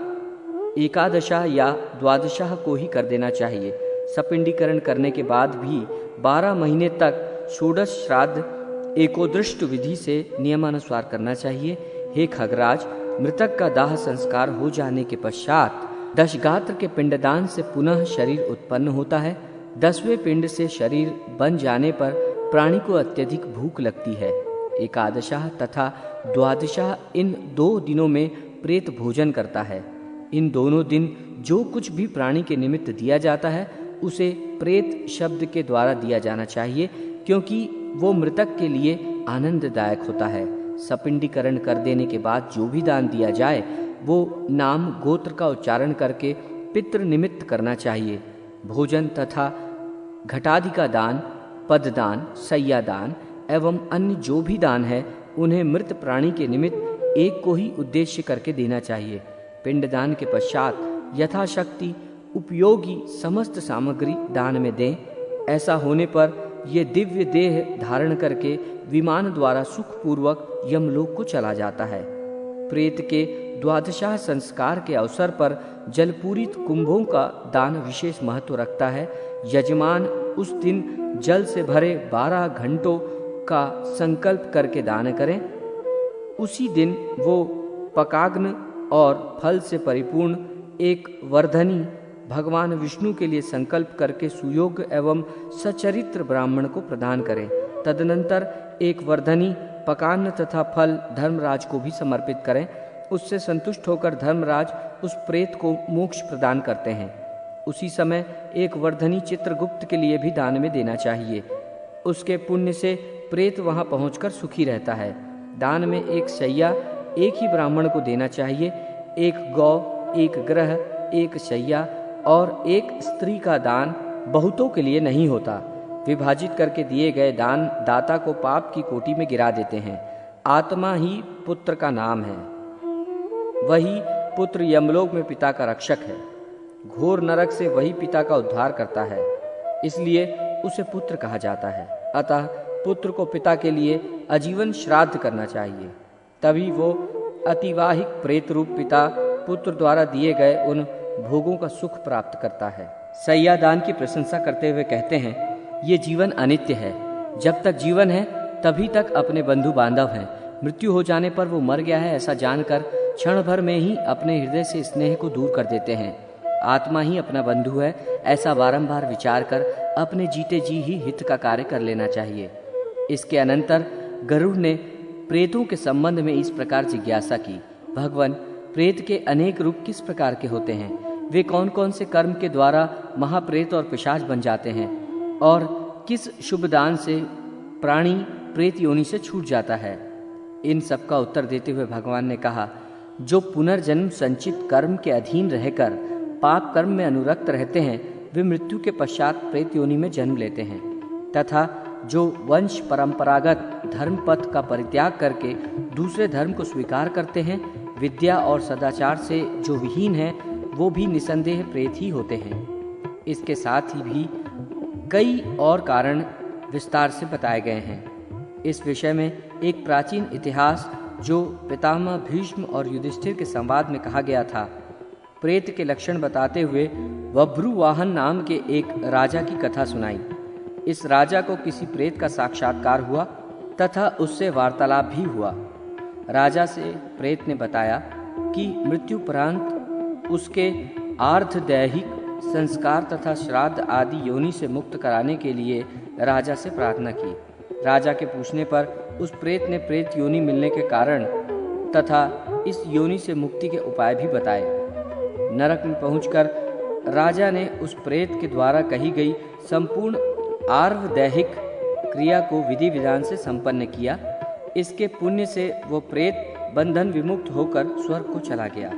एकादशाह या द्वादशाह को ही कर देना चाहिए। सपिंडीकरण करने के बाद भी 12 महीने तक षोडश श्राद्ध एकोदृष्ट विधि से नियमानुसार करना चाहिए। हे खगराज, मृतक का दाह संस्कार हो जाने के पश्चात दशगात्र के पिंडदान से पुनः शरीर उत्पन्न होता है। 10वें पिंड से शरीर बन जाने पर प्राणी को अत्यधिक भूख लगती है। एकादशाह तथा द्वादशाह इन 2 दिनों में प्रेत भोजन करता है। इन दोनों दिन जो कुछ भी प्राणी के निमित्त दिया जाता है उसे प्रेत शब्द के द्वारा दिया जाना चाहिए, क्योंकि वो मृतक के लिए आनंददायक होता है। सपिंडीकरण कर देने के बाद जो भी दान दिया जाए वो नाम गोत्र का उच्चारण करके पितृ निमित्त करना चाहिए। भोजन तथा घटादि का दान, पददान, सैयादान एवं अन्य जो भी दान है उन्हें मृत प्राणी के निमित्त एक को ही उद्देश्य करके देना चाहिए। पिंडदान के पश्चात यथाशक्ति उपयोगी समस्त सामग्री दान में दें। ऐसा होने पर ये दिव्य देह धारण करके विमान द्वारा सुखपूर्वक यमलोक को चला जाता है। प्रेत के द्वादशाह संस्कार के अवसर पर जलपूरित कुंभों का दान विशेष महत्व रखता है। यजमान उस दिन जल से भरे 12 घंटों का संकल्प करके दान करें। उसी दिन वो पकाग्न और फल से परिपूर्ण एक वर्धनी भगवान विष्णु के लिए संकल्प करके सुयोग्य एवं सचरित्र ब्राह्मण को प्रदान करें। तदनंतर एक वर्धनी पकान्न तथा फल धर्मराज को भी समर्पित करें। उससे संतुष्ट होकर धर्मराज उस प्रेत को मोक्ष प्रदान करते हैं। उसी समय एक वर्धनी चित्रगुप्त के लिए भी दान में देना चाहिए। उसके पुण्य से प्रेत वहां पहुंचकर सुखी रहता है। दान में एक शैया एक ही ब्राह्मण को देना चाहिए। एक गौ, एक ग्रह, एक शैया और एक स्त्री का दान बहुतों के लिए नहीं होता। विभाजित करके दिए गए दान दाता को पाप की कोटि में गिरा देते हैं। आत्मा ही पुत्र का नाम है। वही पुत्र यमलोक में पिता का रक्षक है। घोर नरक से वही पिता का उद्धार करता है, इसलिए उसे पुत्र कहा जाता है। अतः पुत्र को पिता के लिए आजीवन श्राद्ध करना चाहिए, तभी वो अतिवाहिक प्रेत रूप पिता पुत्र द्वारा दिए गए उन भोगों का सुख प्राप्त करता है। सैयादान की प्रशंसा करते हुए कहते हैं, ये जीवन अनित्य है। जब तक जीवन है तभी तक अपने बंधु बांधव हैं। मृत्यु हो जाने पर वो मर गया है ऐसा जानकर क्षण भर में ही अपने हृदय से स्नेह को दूर कर देते हैं। आत्मा ही अपना बंधु है ऐसा बारंबार विचार कर अपने जीते जी ही हित का कार्य कर लेना चाहिए। इसके अनंतर गरुड़ ने प्रेतों के संबंध में इस प्रकार जिज्ञासा की, भगवान, प्रेत के अनेक रूप किस प्रकार के होते हैं? वे कौन कौन से कर्म के द्वारा महाप्रेत और पिशाच बन जाते हैं? और किस शुभ दान से प्राणी प्रेत योनि से छूट जाता है? इन सब का उत्तर देते हुए भगवान ने कहा, जो पुनर्जन्म संचित कर्म के अधीन रहकर पाप कर्म में अनुरक्त रहते हैं वे मृत्यु के पश्चात प्रेत योनि में जन्म लेते हैं, तथा जो वंश परंपरागत धर्म पथ का परित्याग करके दूसरे धर्म को स्वीकार करते हैं, विद्या और सदाचार से जो विहीन है वो भी निसंदेह प्रेत ही होते हैं। इसके साथ ही भी कई और कारण विस्तार से बताए गए हैं। इस विषय में एक प्राचीन इतिहास जो पितामह भीष्म और युधिष्ठिर के संवाद में कहा गया था, प्रेत के लक्षण बताते हुए बभ्रुवाहन नाम के एक राजा की कथा सुनाई। इस राजा को किसी प्रेत का साक्षात्कार हुआ तथा उससे वार्तालाप भी हुआ। राजा से प्रेत ने बताया कि मृत्युपरांत उसके आर्धदैहिक संस्कार तथा श्राद्ध आदि योनि से मुक्त कराने के लिए राजा से प्रार्थना की। राजा के पूछने पर उस प्रेत ने प्रेत योनि मिलने के कारण तथा इस योनि से मुक्ति के उपाय भी बताए। नरक में पहुंचकर राजा ने उस प्रेत के द्वारा कही गई संपूर्ण आर्धदैहिक क्रिया को विधि विधान से संपन्न किया। इसके पुण्य से वो प्रेत बंधन विमुक्त होकर स्वर्ग को चला गया।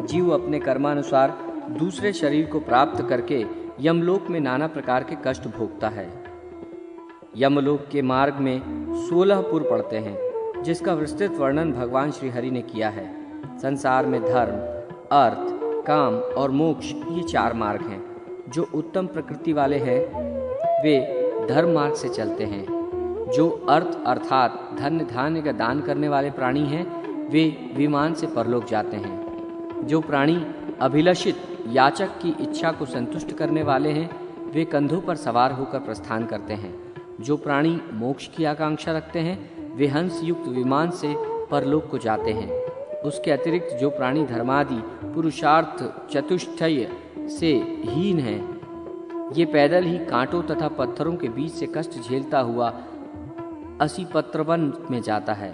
जीव अपने कर्मानुसार दूसरे शरीर को प्राप्त करके यमलोक में नाना प्रकार के कष्ट भोगता है। यमलोक के मार्ग में 16 पुर पड़ते हैं, जिसका विस्तृत वर्णन भगवान श्री हरि ने किया है। संसार में धर्म, अर्थ, काम और मोक्ष ये 4 मार्ग हैं। जो उत्तम प्रकृति वाले हैं वे धर्म मार्ग से चलते हैं। जो अर्थ अर्थात धन्य धान्य का दान करने वाले प्राणी हैं वे विमान से परलोक जाते हैं। जो प्राणी अभिलषित याचक की इच्छा को संतुष्ट करने वाले हैं वे कंधों पर सवार होकर प्रस्थान करते हैं। जो प्राणी मोक्ष की आकांक्षा रखते हैं वे हंस युक्त विमान से परलोक को जाते हैं। उसके अतिरिक्त जो प्राणी धर्मादि पुरुषार्थ चतुष्टय से हीन हैं, ये पैदल ही कांटों तथा पत्थरों के बीच से कष्ट झेलता हुआ असीपत्रवन में जाता है।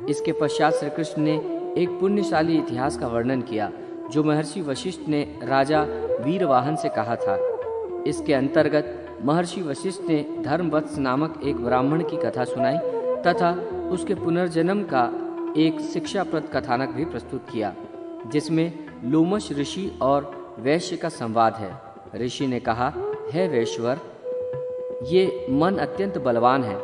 इसके पश्चात श्री कृष्ण ने एक पुण्यशाली इतिहास का वर्णन किया जो महर्षि वशिष्ठ ने राजा वीरवाहन से कहा था। इसके अंतर्गत महर्षि वशिष्ठ ने धर्मवत्स नामक एक ब्राह्मण की कथा सुनाई तथा उसके पुनर्जन्म का एक शिक्षाप्रद कथानक भी प्रस्तुत किया, जिसमें लोमश ऋषि और वैश्य का संवाद है। ऋषि ने कहा, हे वैश्वर, ये मन अत्यंत बलवान है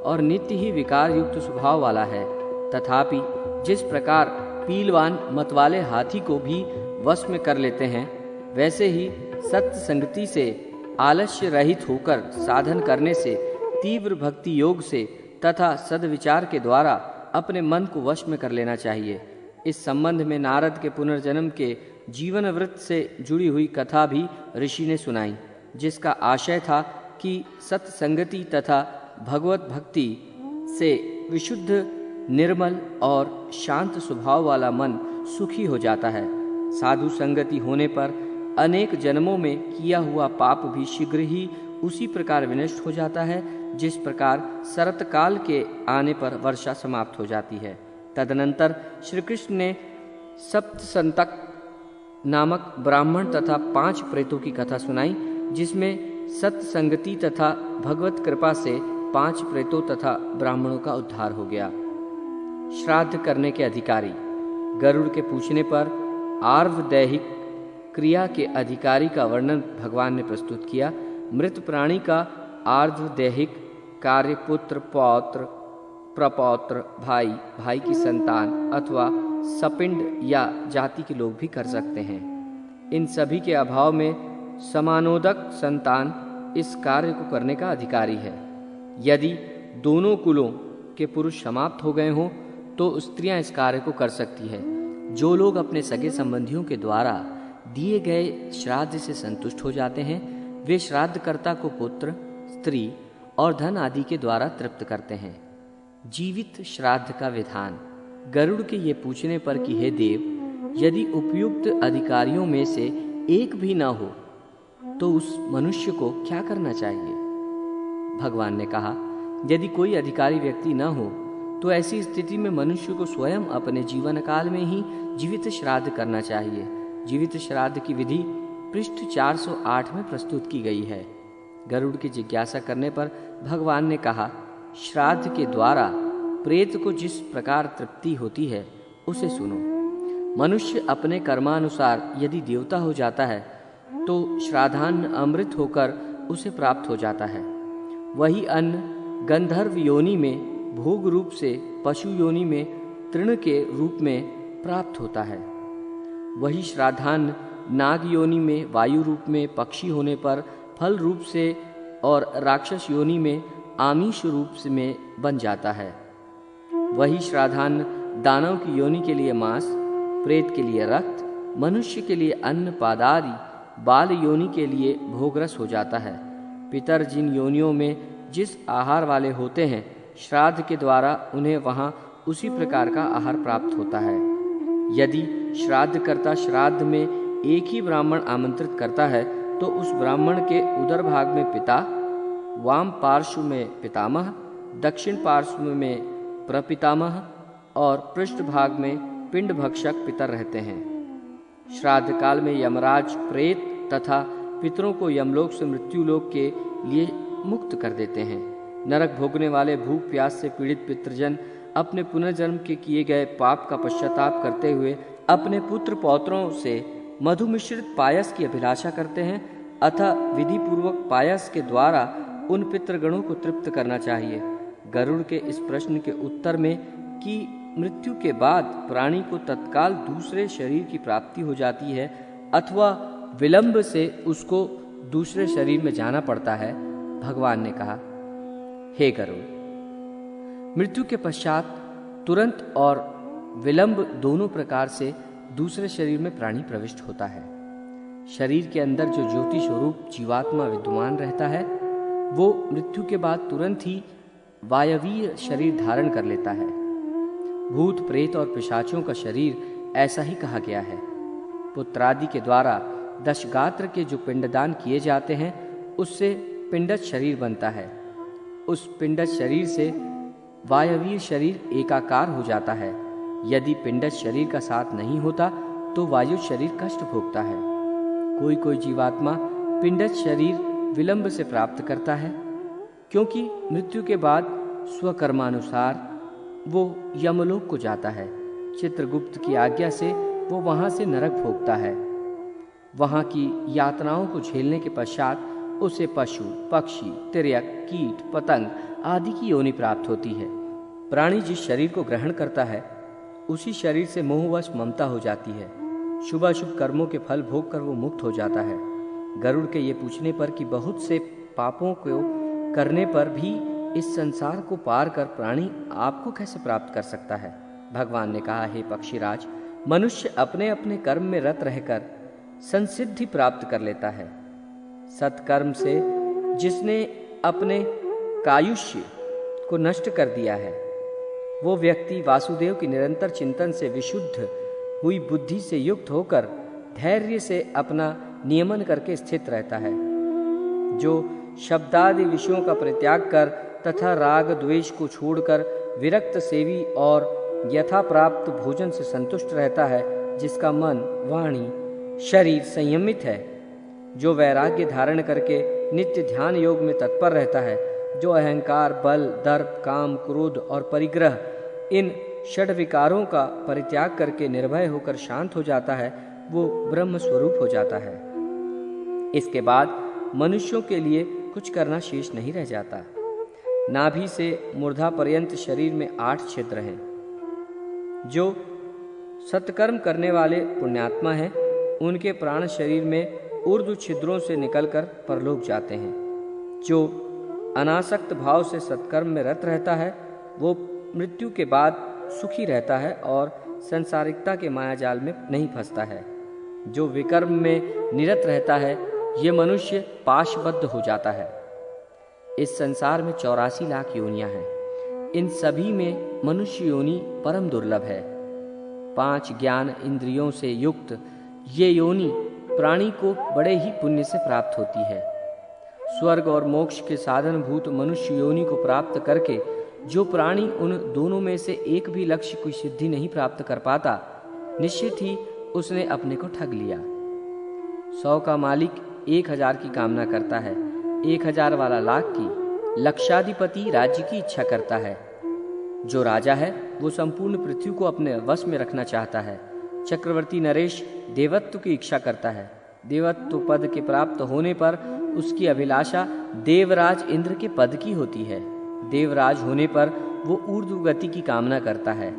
और नित्य ही विकार युक्त स्वभाव वाला है। तथापि जिस प्रकार पीलवान मतवाले हाथी को भी वश में कर लेते हैं, वैसे ही सत्य संगति से आलस्य रहित होकर साधन करने से, तीव्र भक्ति योग से तथा सद्विचार के द्वारा अपने मन को वश में कर लेना चाहिए। इस संबंध में नारद के पुनर्जन्म के जीवन वृत्त से जुड़ी हुई कथा भी ऋषि ने सुनाई, जिसका आशय था कि सत्संगति तथा भगवत भक्ति से विशुद्ध, निर्मल और शांत स्वभाव वाला मन सुखी हो जाता है। साधु संगति होने पर अनेक जन्मों में किया हुआ पाप भी शीघ्र ही उसी प्रकार विनष्ट हो जाता है जिस प्रकार शरत काल के आने पर वर्षा समाप्त हो जाती है। तदनंतर श्री कृष्ण ने सप्तसंतक नामक ब्राह्मण तथा 5 प्रेतों की कथा सुनाई, जिसमें सत्संगति तथा भगवत कृपा से 5 प्रेतों तथा ब्राह्मणों का उद्धार हो गया। श्राद्ध करने के अधिकारी। गरुड़ के पूछने पर आर्धदैहिक क्रिया के अधिकारी का वर्णन भगवान ने प्रस्तुत किया। मृत प्राणी का आर्धदैहिक कार्य पुत्र, पौत्र, प्रपौत्र, भाई, भाई की संतान अथवा सपिंड या जाति के लोग भी कर सकते हैं। इन सभी के अभाव में समानोदक संतान इस कार्य को करने का अधिकारी है। यदि दोनों कुलों के पुरुष समाप्त हो गए हों तो स्त्रियां इस कार्य को कर सकती है। जो लोग अपने सगे संबंधियों के द्वारा दिए गए श्राद्ध से संतुष्ट हो जाते हैं वे श्राद्धकर्ता को पुत्र, स्त्री और धन आदि के द्वारा तृप्त करते हैं। जीवित श्राद्ध का विधान। गरुड़ के ये पूछने पर कि हे देव, यदि उपयुक्त अधिकारियों में से एक भी न हो तो उस मनुष्य को क्या करना चाहिए? भगवान ने कहा, यदि कोई अधिकारी व्यक्ति न हो तो ऐसी स्थिति में मनुष्य को स्वयं अपने जीवन काल में ही जीवित श्राद्ध करना चाहिए। जीवित श्राद्ध की विधि पृष्ठ 408 में प्रस्तुत की गई है। गरुड़ की जिज्ञासा करने पर भगवान ने कहा, श्राद्ध के द्वारा प्रेत को जिस प्रकार तृप्ति होती है उसे सुनो। मनुष्य अपने कर्मानुसार यदि देवता हो जाता है तो श्राद्धान्न अमृत होकर उसे प्राप्त हो जाता है। वही अन्न गंधर्व योनि में भोग रूप से, पशु योनि में तृण के रूप में प्राप्त होता है। वही श्राद्धान्न नाग योनि में वायु रूप में पक्षी होने पर फल रूप से और राक्षस योनि में आमिष रूप से में बन जाता है। वही श्राद्धान्न दानव की योनि के लिए मांस, प्रेत के लिए रक्त, मनुष्य के लिए अन्न पादादि, बाल योनि के लिए भोगरस हो जाता है। पितर जिन योनियों में जिस आहार वाले होते हैं, श्राद्ध के द्वारा उन्हें वहाँ उसी प्रकार का आहार प्राप्त होता है। यदि श्राद्धकर्ता श्राद्ध में एक ही ब्राह्मण आमंत्रित करता है तो उस ब्राह्मण के उदर भाग में पिता, वाम पार्श्व में पितामह, दक्षिण पार्श्व में प्रपितामह और पृष्ठ भाग में पिंड भक्षक पितर रहते हैं। श्राद्ध काल में यमराज प्रेत तथा पितरों को यमलोक से मृत्युलोक के लिए मुक्त कर देते हैं। नरक भोगने वाले भूख प्यास से पीड़ित पितृजन अपने पुनर्जन्म के किए गए पाप का पश्चाताप करते हुए अपने पुत्र पौत्रों से मधु मिश्रित पायस की अभिलाषा करते हैं, अतः विधि पूर्वक पायस के द्वारा उन पितृगणों को तृप्त करना चाहिए। गरुड़ के इस प्रश्न के उत्तर में कि मृत्यु के बाद प्राणी को तत्काल दूसरे शरीर की प्राप्ति हो जाती है अथवा विलंब से उसको दूसरे शरीर में जाना पड़ता है, भगवान ने कहा, हे गरुड़, मृत्यु के पश्चात तुरंत और विलंब दोनों प्रकार से दूसरे शरीर में प्राणी प्रविष्ट होता है। शरीर के अंदर जो ज्योति स्वरूप जीवात्मा विद्यमान रहता है वो मृत्यु के बाद तुरंत ही वायवीय शरीर धारण कर लेता है। भूत प्रेत और पिशाचों का शरीर ऐसा ही कहा गया है। पुत्रादि के द्वारा दशगात्र के जो पिंडदान किए जाते हैं उससे पिंडज शरीर बनता है। उस पिंडज शरीर से वायवीय शरीर एकाकार हो जाता है। यदि पिंडज शरीर का साथ नहीं होता तो वायु शरीर कष्ट भोगता है। कोई कोई जीवात्मा पिंडज शरीर विलंब से प्राप्त करता है, क्योंकि मृत्यु के बाद स्वकर्मानुसार वो यमलोक को जाता है। चित्रगुप्त की आज्ञा से वो वहाँ से नरक भोगता है। वहाँ की यातनाओं को झेलने के पश्चात उसे पशु, पक्षी, तिर्यक, कीट, पतंग आदि की योनि प्राप्त होती है। प्राणी जिस शरीर को ग्रहण करता है उसी शरीर से मोहवश ममता हो जाती है। शुभाशुभ कर्मों के फल भोग कर वो मुक्त हो जाता है। गरुड़ के ये पूछने पर कि बहुत से पापों को करने पर भी इस संसार को पार कर प्राणी आपको कैसे प्राप्त कर सकता है, भगवान ने कहा, हे पक्षीराज, मनुष्य अपने अपने कर्म में रत रहकर संसिद्धि प्राप्त कर लेता है। सत्कर्म से जिसने अपने कायुष्य को नष्ट कर दिया है वो व्यक्ति वासुदेव की निरंतर चिंतन से विशुद्ध हुई बुद्धि से युक्त होकर धैर्य से अपना नियमन करके स्थित रहता है। जो शब्दादि विषयों का परित्याग कर तथा राग द्वेष को छोड़कर विरक्त सेवी और यथा प्राप्त भोजन से संतुष्ट रहता है, जिसका मन, वाणी, शरीर संयमित है, जो वैराग्य धारण करके नित्य ध्यान योग में तत्पर रहता है, जो अहंकार, बल, दर्प, काम, क्रोध और परिग्रह इन षड विकारों का परित्याग करके निर्भय होकर शांत हो जाता है, वो ब्रह्म स्वरूप हो जाता है। इसके बाद मनुष्यों के लिए कुछ करना शेष नहीं रह जाता। नाभि से मूर्धा पर्यंत शरीर में 8 छिद्र हैं। जो सत्कर्म करने वाले पुण्यात्मा हैं उनके प्राण शरीर में ऊर्ध्व छिद्रों से निकलकर परलोक जाते हैं। जो अनासक्त भाव से सत्कर्म में रत रहता है वो मृत्यु के बाद सुखी रहता है और संसारिकता के मायाजाल में नहीं फंसता है। जो विकर्म में निरत रहता है ये मनुष्य पाशबद्ध हो जाता है। इस संसार में 84 लाख योनियां हैं। इन सभी में मनुष्य योनि परम दुर्लभ है। 5 ज्ञान इंद्रियों से युक्त ये योनि प्राणी को बड़े ही पुण्य से प्राप्त होती है। स्वर्ग और मोक्ष के साधन भूत मनुष्य योनि को प्राप्त करके जो प्राणी उन दोनों में से एक भी लक्ष्य की सिद्धि नहीं प्राप्त कर पाता, निश्चित ही उसने अपने को ठग लिया। 100 का मालिक 1000 की कामना करता है, 1000 वाला लाख की। लक्षाधिपति राज्य की इच्छा करता है। जो राजा है वो संपूर्ण पृथ्वी को अपने वश में रखना चाहता है। चक्रवर्ती नरेश देवत्व की इच्छा करता है। देवत्व पद के प्राप्त होने पर उसकी अभिलाषा देवराज इंद्र के पद की होती है। देवराज होने पर वो ऊर्ध्व गति की कामना करता है,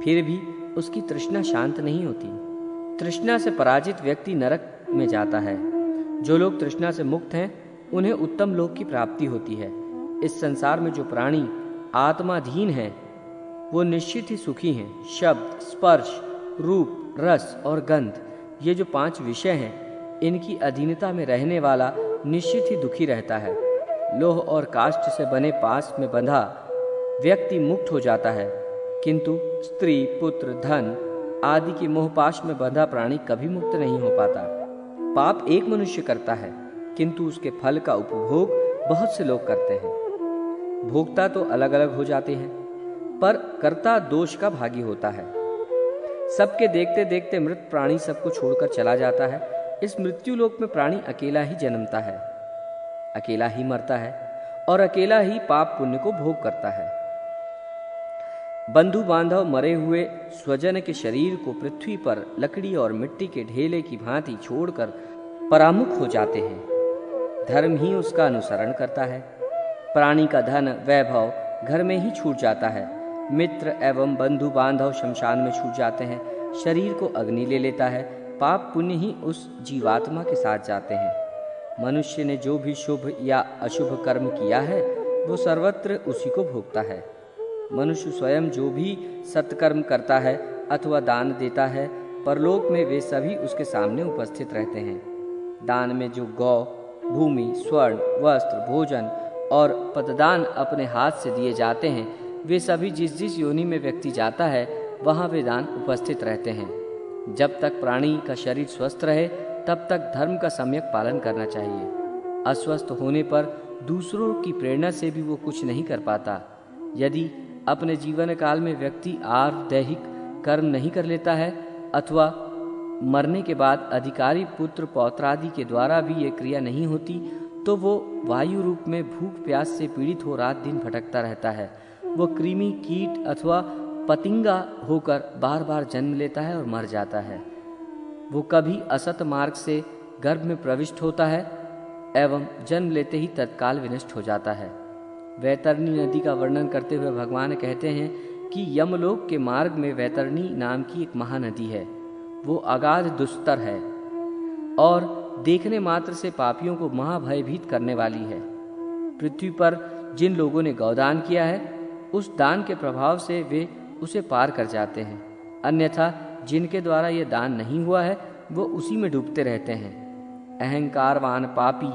फिर भी उसकी तृष्णा शांत नहीं होती। तृष्णा से पराजित व्यक्ति नरक में जाता है। जो लोग तृष्णा से मुक्त हैं उन्हें उत्तम लोक की प्राप्ति होती है। इस संसार में जो प्राणी आत्माधीन हैं वो निश्चित ही सुखी हैं। शब्द, स्पर्श, रूप, रस और गंध, ये जो 5 विषय हैं, इनकी अधीनता में रहने वाला निश्चित ही दुखी रहता है। लोह और काष्ठ से बने पास में बंधा व्यक्ति मुक्त हो जाता है, किंतु स्त्री, पुत्र, धन आदि की मोहपाश में बंधा प्राणी कभी मुक्त नहीं हो पाता। पाप एक मनुष्य करता है, किंतु उसके फल का उपभोग बहुत से लोग करते हैं। भोक्ता तो अलग अलग हो जाते हैं, पर कर्ता दोष का भागी होता है। सबके देखते देखते मृत प्राणी सबको छोड़कर चला जाता है। इस मृत्यु लोक में प्राणी अकेला ही जन्मता है, अकेला ही मरता है और अकेला ही पाप पुण्य को भोग करता है। बंधु बांधव मरे हुए स्वजन के शरीर को पृथ्वी पर लकड़ी और मिट्टी के ढेले की भांति छोड़कर परामुख हो जाते हैं। धर्म ही उसका अनुसरण करता है। प्राणी का धन, वैभव घर में ही छूट जाता है। मित्र एवं बंधु बांधव शमशान में छूट जाते हैं। शरीर को अग्नि ले लेता है। पाप पुण्य ही उस जीवात्मा के साथ जाते हैं। मनुष्य ने जो भी शुभ या अशुभ कर्म किया है वो सर्वत्र उसी को भोगता है। मनुष्य स्वयं जो भी सत्कर्म करता है अथवा दान देता है, परलोक में वे सभी उसके सामने उपस्थित रहते हैं। दान में जो गौ, भूमि, स्वर्ण, वस्त्र, भोजन और पददान अपने हाथ से दिए जाते हैं, वे सभी जिस जिस योनि में व्यक्ति जाता है वहाँ वे दान उपस्थित रहते हैं। जब तक प्राणी का शरीर स्वस्थ रहे तब तक धर्म का सम्यक पालन करना चाहिए। अस्वस्थ होने पर दूसरों की प्रेरणा से भी वो कुछ नहीं कर पाता। यदि अपने जीवन काल में व्यक्ति दैहिक कर्म नहीं कर लेता है अथवा मरने के बाद अधिकारी पुत्र पौत्रादि के द्वारा भी ये क्रिया नहीं होती, तो वो वायु रूप में भूख प्यास से पीड़ित हो रात दिन भटकता रहता है। वो कृमि, कीट अथवा पतिंगा होकर बार बार जन्म लेता है और मर जाता है। वो कभी असत मार्ग से गर्भ में प्रविष्ट होता है एवं जन्म लेते ही तत्काल विनष्ट हो जाता है। वैतरणी नदी का वर्णन करते हुए भगवान कहते हैं कि यमलोक के मार्ग में वैतरणी नाम की एक महानदी है। वो अगाध दुस्तर है और देखने मात्र से पापियों को महाभयभीत करने वाली है। पृथ्वी पर जिन लोगों ने गौदान किया है उस दान के प्रभाव से वे उसे पार कर जाते हैं, अन्यथा जिनके द्वारा ये दान नहीं हुआ है वो उसी में डूबते रहते हैं। अहंकारवान पापी,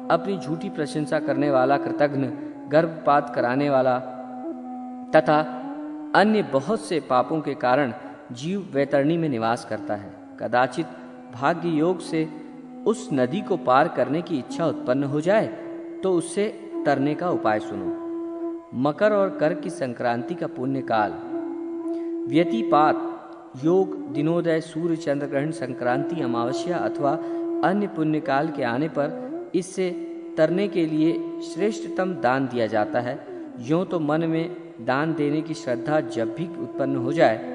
अपनी झूठी प्रशंसा करने वाला, कृतघ्न, गर्भपात कराने वाला तथा अन्य बहुत से पापों के कारण जीव वैतरणी में निवास करता है। कदाचित भाग्य योग से उस नदी को पार करने की इच्छा उत्पन्न हो जाए तो उससे तरने का उपाय सुनो। मकर और कर्क की संक्रांति का पुण्य काल, व्यतिपात योग, दिनोदय, सूर्य चंद्र ग्रहण, संक्रांति, अमावस्या अथवा अन्य पुण्य काल के आने पर इससे तरने के लिए श्रेष्ठतम दान दिया जाता है। यूँ तो मन में दान देने की श्रद्धा जब भी उत्पन्न हो जाए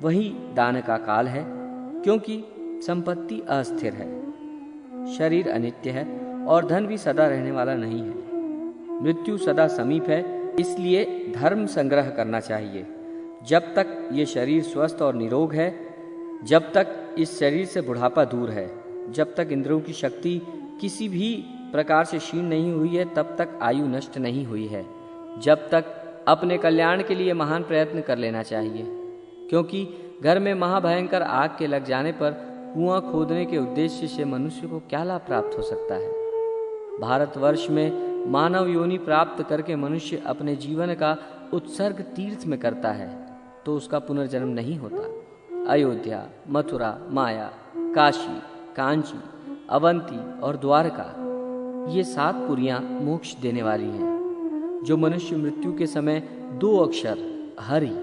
वही दान का काल है, क्योंकि संपत्ति अस्थिर है, शरीर अनित्य है और धन भी सदा रहने वाला नहीं है। मृत्यु सदा समीप है, इसलिए धर्म संग्रह करना चाहिए। जब तक ये शरीर स्वस्थ और निरोग है, जब तक इस शरीर से बुढ़ापा दूर है, जब तक इंद्रियों की शक्ति किसी भी प्रकार से क्षीण नहीं हुई है, तब तक आयु नष्ट नहीं हुई है, जब तक अपने कल्याण के लिए महान प्रयत्न कर लेना चाहिए। क्योंकि घर में महाभयंकर आग के लग जाने पर कुआं खोदने के उद्देश्य से मनुष्य को क्या लाभ प्राप्त हो सकता है। भारतवर्ष में मानव योनि प्राप्त करके मनुष्य अपने जीवन का उत्सर्ग तीर्थ में करता है तो उसका पुनर्जन्म नहीं होता। अयोध्या, मथुरा, माया, काशी, कांची, अवंती और द्वारका, ये 7 पुरियां मोक्ष देने वाली हैं। जो मनुष्य मृत्यु के समय 2 अक्षर हरि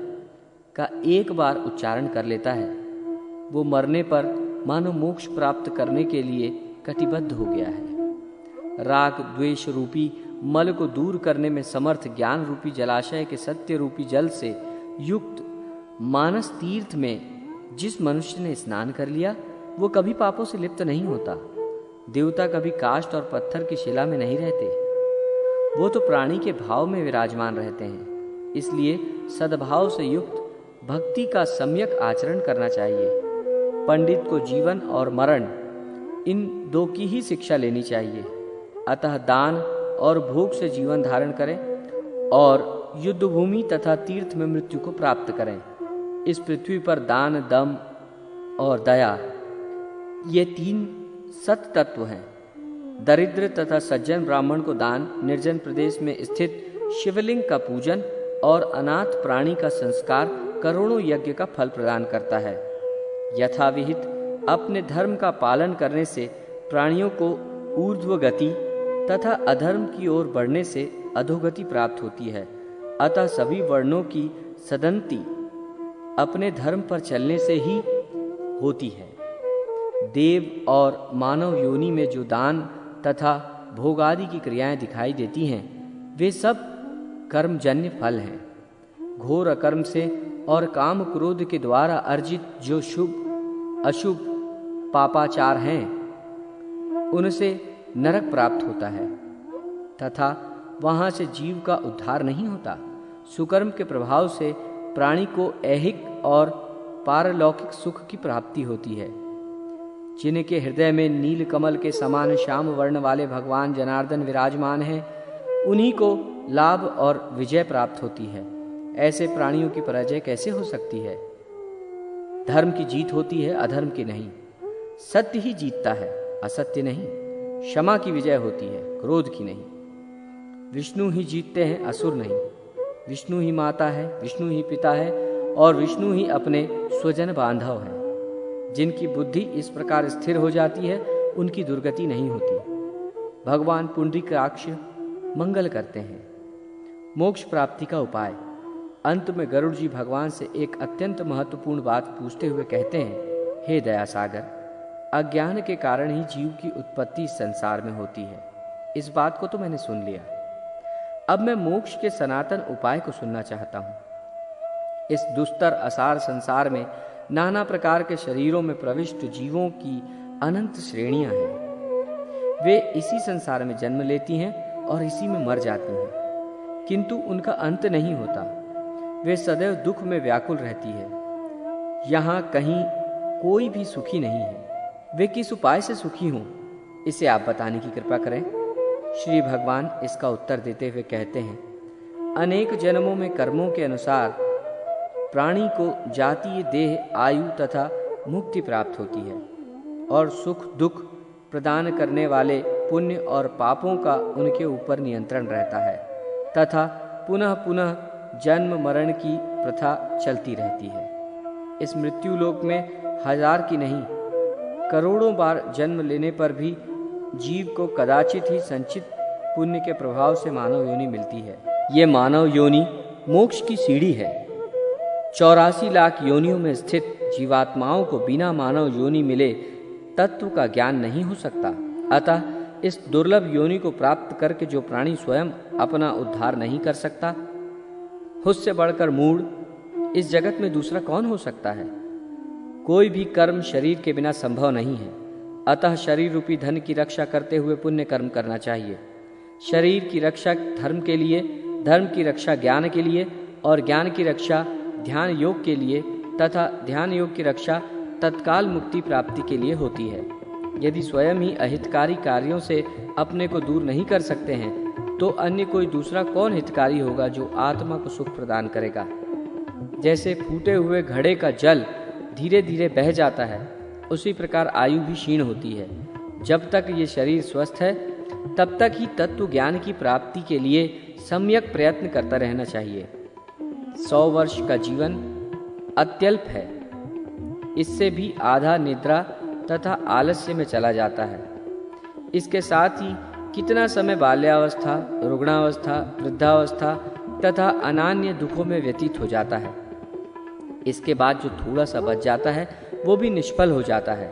का एक बार उच्चारण कर लेता है वो मरने पर मानो मोक्ष प्राप्त करने के लिए कटिबद्ध हो गया है। राग द्वेष रूपी मल को दूर करने में समर्थ ज्ञान रूपी जलाशय के सत्य रूपी जल से युक्त मानस तीर्थ में जिस मनुष्य ने स्नान कर लिया वो कभी पापों से लिप्त नहीं होता। देवता कभी काष्ठ और पत्थर की शिला में नहीं रहते, वो तो प्राणी के भाव में विराजमान रहते हैं। इसलिए सद्भाव से युक्त भक्ति का सम्यक आचरण करना चाहिए। पंडित को जीवन और मरण इन दो की ही शिक्षा लेनी चाहिए। अतः दान और भोग से जीवन धारण करें और युद्ध भूमि तथा तीर्थ में मृत्यु को प्राप्त करें। इस पृथ्वी पर दान, दम और दया ये 3 सत तत्व हैं। दरिद्र तथा सज्जन ब्राह्मण को दान, निर्जन प्रदेश में स्थित शिवलिंग का पूजन और अनाथ प्राणी का संस्कार करोड़ों यज्ञ का फल प्रदान करता है। यथाविहित अपने धर्म का पालन करने से प्राणियों को ऊर्ध्व गति तथा अधर्म की ओर बढ़ने से अधोगति प्राप्त होती है। अतः सभी वर्णों की सदंती अपने धर्म पर चलने से ही होती है। देव और मानव योनि में जो दान तथा भोग आदि की क्रियाएं दिखाई देती हैं, वे सब कर्मजन्य फल हैं। घोर अकर्म से और काम क्रोध के द्वारा अर्जित जो शुभ अशुभ पापाचार हैं, उनसे नरक प्राप्त होता है तथा वहां से जीव का उद्धार नहीं होता। सुकर्म के प्रभाव से प्राणी को ऐहिक और पारलौकिक सुख की प्राप्ति होती है। जिनके हृदय में नील कमल के समान श्याम वर्ण वाले भगवान जनार्दन विराजमान हैं, उन्हीं को लाभ और विजय प्राप्त होती है। ऐसे प्राणियों की पराजय कैसे हो सकती है? धर्म की जीत होती है, अधर्म की नहीं। सत्य ही जीतता है, असत्य नहीं। क्षमा की विजय होती है, क्रोध की नहीं। विष्णु ही जीतते हैं, असुर नहीं। विष्णु ही माता है, विष्णु ही पिता है और विष्णु ही अपने स्वजन बांधव है। जिनकी बुद्धि इस प्रकार स्थिर हो जाती है, उनकी दुर्गति नहीं होती। भगवान पुंडरीकाक्ष मंगल करते हैं। मोक्ष प्राप्ति का उपाय। अंत में गरुड़ जी भगवान से एक अत्यंत महत्वपूर्ण बात पूछते हुए कहते हैं, हे दया सागर, अज्ञान के कारण ही जीव की उत्पत्ति इस संसार में होती है। इस बात को तो मैंने सुन लिया। अब मैं मोक्ष के सनातन उपाय को सुनना चाहता हूं। इस दुस्तर असार संसार में नाना प्रकार के शरीरों में प्रविष्ट जीवों की अनंत श्रेणियां हैं। वे इसी संसार में जन्म लेती हैं और इसी में मर जाती हैं, किंतु उनका अंत नहीं होता। वे सदैव दुख में व्याकुल रहती है। यहाँ कहीं कोई भी सुखी नहीं है। वे किस उपाय से सुखी हों, इसे आप बताने की कृपा करें। श्री भगवान इसका उत्तर देते हुए कहते हैं, अनेक जन्मों में कर्मों के अनुसार प्राणी को जातीय देह, आयु तथा मुक्ति प्राप्त होती है और सुख दुख प्रदान करने वाले पुण्य और पापों का उनके ऊपर नियंत्रण रहता है तथा पुनः पुनः जन्म मरण की प्रथा चलती रहती है। इस मृत्यु लोक में 1000 की नहीं, करोड़ों बार जन्म लेने पर भी जीव को कदाचित ही संचित पुण्य के प्रभाव से मानव योनि मिलती है। ये मानव योनि मोक्ष की सीढ़ी है। 84 लाख योनियों में स्थित जीवात्माओं को बिना मानव योनि मिले तत्व का ज्ञान नहीं हो सकता। अतः इस दुर्लभ योनि को प्राप्त करके जो प्राणी स्वयं अपना उद्धार नहीं कर सकता, उससे बढ़कर मूढ़ इस जगत में दूसरा कौन हो सकता है? कोई भी कर्म शरीर के बिना संभव नहीं है। अतः शरीर रूपी धन की रक्षा करते हुए पुण्य कर्म करना चाहिए। शरीर की रक्षा धर्म के लिए, धर्म की रक्षा ज्ञान के लिए और ज्ञान की रक्षा ध्यान योग के लिए तथा ध्यान योग की रक्षा तत्काल मुक्ति प्राप्ति के लिए होती है। यदि स्वयं ही अहितकारी कार्यों से अपने को दूर नहीं कर सकते हैं, तो अन्य कोई दूसरा कौन हितकारी होगा जो आत्मा को सुख प्रदान करेगा? जैसे फूटे हुए घड़े का जल धीरे धीरे बह जाता है, उसी प्रकार आयु भी क्षीण होती है। जब तक ये शरीर स्वस्थ है, तब तक ही तत्व ज्ञान की प्राप्ति के लिए सम्यक प्रयत्न करता रहना चाहिए। 100 वर्ष का जीवन अत्यल्प है। इससे भी आधा निद्रा तथा आलस्य में चला जाता है। इसके साथ ही कितना समय बाल्यावस्था, रुग्णावस्था, वृद्धावस्था तथा अनान्य दुखों में व्यतीत हो जाता है। इसके बाद जो थोड़ा सा बच जाता है, वो भी निष्फल हो जाता है।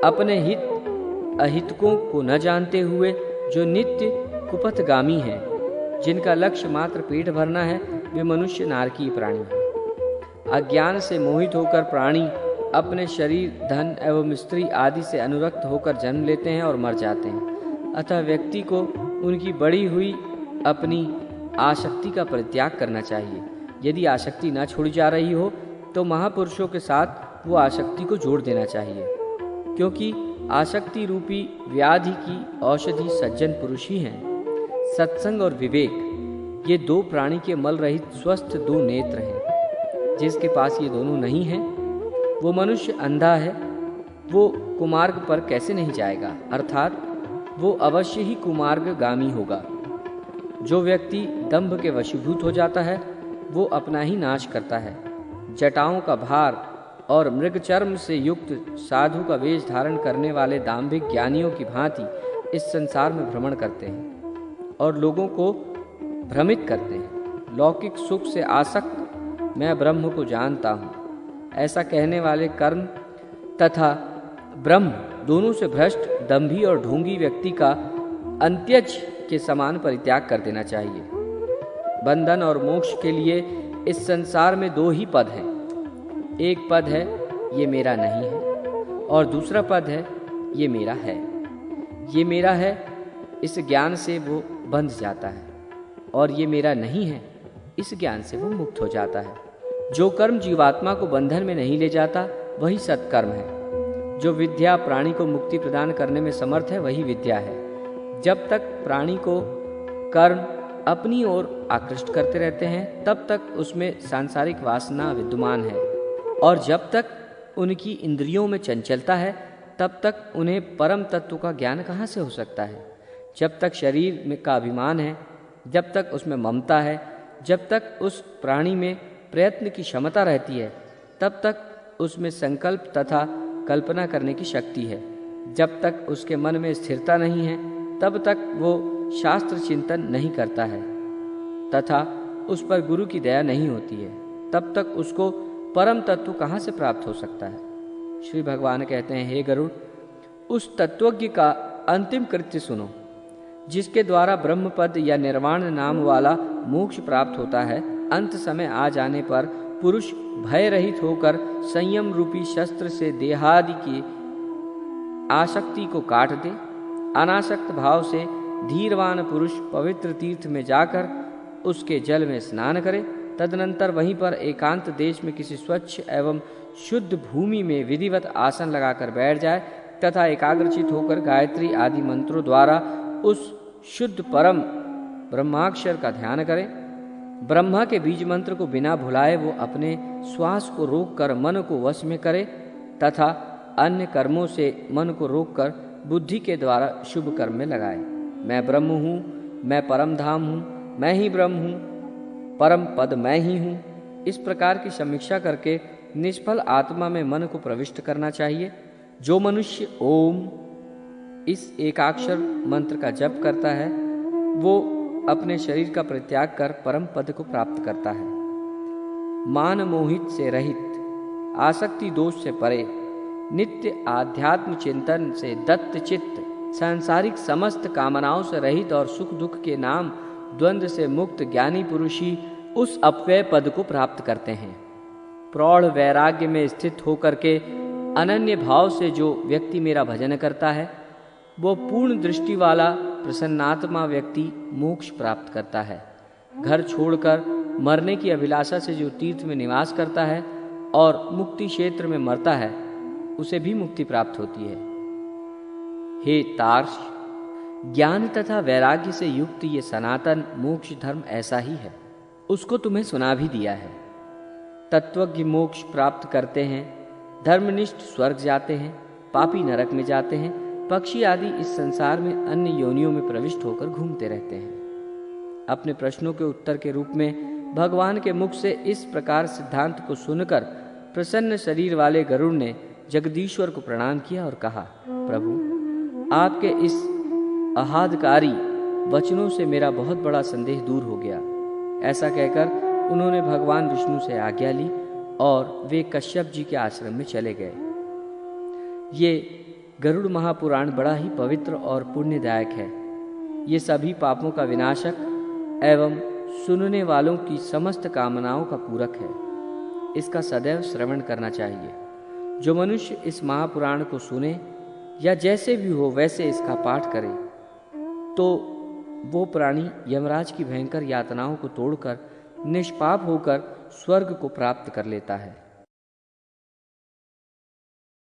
अपने हित अहितकों को न जानते हुए जो नित्य कुपथगामी हैं, जिनका लक्ष्य मात्र पेट भरना है, वे मनुष्य नारकीय प्राणी हैं। अज्ञान से मोहित होकर प्राणी अपने शरीर, धन एवं स्त्री आदि से अनुरक्त होकर जन्म लेते हैं और मर जाते हैं। अतः व्यक्ति को उनकी बढ़ी हुई अपनी आसक्ति का परित्याग करना चाहिए। यदि आसक्ति न छोड़ी जा रही हो, तो महापुरुषों के साथ वो आसक्ति को जोड़ देना चाहिए, क्योंकि आसक्ति रूपी व्याधि की औषधि सज्जन पुरुष ही हैं। सत्संग और विवेक, ये दो प्राणी के मल रहित स्वस्थ दो नेत्र हैं। जिसके पास ये दोनों नहीं हैं, वो मनुष्य अंधा है। वो कुमार्ग पर कैसे नहीं जाएगा, अर्थात वो अवश्य ही कुमार्गगामी होगा। जो व्यक्ति दंभ के वशीभूत हो जाता है, वो अपना ही नाश करता है। जटाओं का भार और मृगचर्म से युक्त साधु का वेश धारण करने वाले दाम्भिक ज्ञानियों की भांति इस संसार में भ्रमण करते हैं और लोगों को भ्रमित करते हैं। लौकिक सुख से आसक्त मैं ब्रह्म को जानता हूँ, ऐसा कहने वाले कर्म तथा ब्रह्म दोनों से भ्रष्ट, दंभी और ढोंगी व्यक्ति का अंत्यज के समान परित्याग कर देना चाहिए। बंधन और मोक्ष के लिए इस संसार में दो ही पद हैं। एक पद है ये मेरा नहीं है, और दूसरा पद है ये मेरा है। ये मेरा है, इस ज्ञान से वो बंध जाता है, और ये मेरा नहीं है, इस ज्ञान से वो मुक्त हो जाता है। जो कर्म जीवात्मा को बंधन में नहीं ले जाता वही सत्कर्म है। जो विद्या प्राणी को मुक्ति प्रदान करने में समर्थ है वही विद्या है। जब तक प्राणी को कर्म अपनी ओर आकृष्ट करते रहते हैं, तब तक उसमें सांसारिक वासना विद्यमान है, और जब तक उनकी इंद्रियों में चंचलता है, तब तक उन्हें परम तत्व का ज्ञान कहाँ से हो सकता है। जब तक शरीर में का अभिमान है, जब तक उसमें ममता है, जब तक उस प्राणी में प्रयत्न की क्षमता रहती है, तब तक उसमें संकल्प तथा कल्पना करने की शक्ति है। जब तक उसके मन में स्थिरता नहीं है, तब तक वो शास्त्र चिंतन नहीं करता है तथा उस पर गुरु की दया नहीं होती है, तब तक उसको परम तत्व कहाँ से प्राप्त हो सकता है। श्री भगवान कहते हैं, हे गरुड़, उस तत्वज्ञ का अंतिम कृत्य सुनो, जिसके द्वारा ब्रह्म पद या निर्वाण नाम वाला मोक्ष प्राप्त होता है। अंत समय आ जाने पर पुरुष भय रहित होकर संयम रूपी शस्त्र से देहादि की आसक्ति को काट दे। अनासक्त भाव से धीरवान पुरुष पवित्र तीर्थ में जाकर उसके जल में स्नान करे। तदनंतर वहीं पर एकांत देश में किसी स्वच्छ एवं शुद्ध भूमि में विधिवत आसन लगाकर बैठ जाए तथा एकाग्रचित होकर गायत्री आदि मंत्रों द्वारा उस शुद्ध परम ब्रह्माक्षर का ध्यान करे। ब्रह्मा के बीज मंत्र को बिना भुलाए वो अपने श्वास को रोककर मन को वश में करे तथा अन्य कर्मों से मन को रोककर बुद्धि के द्वारा शुभ कर्म में लगाए। मैं ब्रह्म हूँ, मैं परम धाम हूँ, मैं ही ब्रह्म हूँ, परम पद मैं ही हूँ। इस प्रकार की समीक्षा करके निष्फल आत्मा में मन को प्रविष्ट करना चाहिए। जो मनुष्य ओम इस एकाक्षर मंत्र का जप करता है, वो अपने शरीर का परित्याग कर परम पद को प्राप्त करता है। मान मोहित से रहित, आसक्ति दोष से परे, नित्य आध्यात्म चिंतन से दत्त चित्त, सांसारिक समस्त कामनाओं से रहित और सुख दुख के नाम द्वंद्व से मुक्त ज्ञानी पुरुष ही उस अपव्यय पद को प्राप्त करते हैं। प्रौढ़ वैराग्य में स्थित होकर के अनन्य भाव से जो व्यक्ति मेरा भजन करता है, वो पूर्ण दृष्टि वाला प्रसन्नात्मा व्यक्ति मोक्ष प्राप्त करता है। घर छोड़कर मरने की अभिलाषा से जो तीर्थ में निवास करता है और मुक्ति क्षेत्र में मरता है, उसे भी मुक्ति प्राप्त होती है। हे तार्ष, ज्ञान तथा वैराग्य से युक्त ये सनातन मोक्ष धर्म ऐसा ही है, उसको तुम्हें सुना भी दिया है। तत्वज्ञ मोक्ष प्राप्त करते हैं, धर्मनिष्ठ स्वर्ग जाते हैं, पापी नरक में जाते हैं, पक्षी आदि इस संसार में अन्य योनियों में प्रविष्ट होकर घूमते रहते हैं। अपने प्रश्नों के उत्तर के रूप में भगवान के मुख से इस प्रकार सिद्धांत को सुनकर प्रसन्न शरीर वाले गरुड़ ने जगदीश्वर को प्रणाम किया और कहा, प्रभु, आपके इस आह्लादकारी वचनों से मेरा बहुत बड़ा संदेह दूर हो गया। ऐसा कहकर उन्होंने भगवान विष्णु से आज्ञा ली और वे कश्यप जी के आश्रम में चले गए। ये गरुड़ महापुराण बड़ा ही पवित्र और पुण्यदायक है। ये सभी पापों का विनाशक एवं सुनने वालों की समस्त कामनाओं का पूरक है। इसका सदैव श्रवण करना चाहिए। जो मनुष्य इस महापुराण को सुने या जैसे भी हो वैसे इसका पाठ करे, तो वो प्राणी यमराज की भयंकर यातनाओं को तोड़कर निष्पाप होकर स्वर्ग को प्राप्त कर लेता है।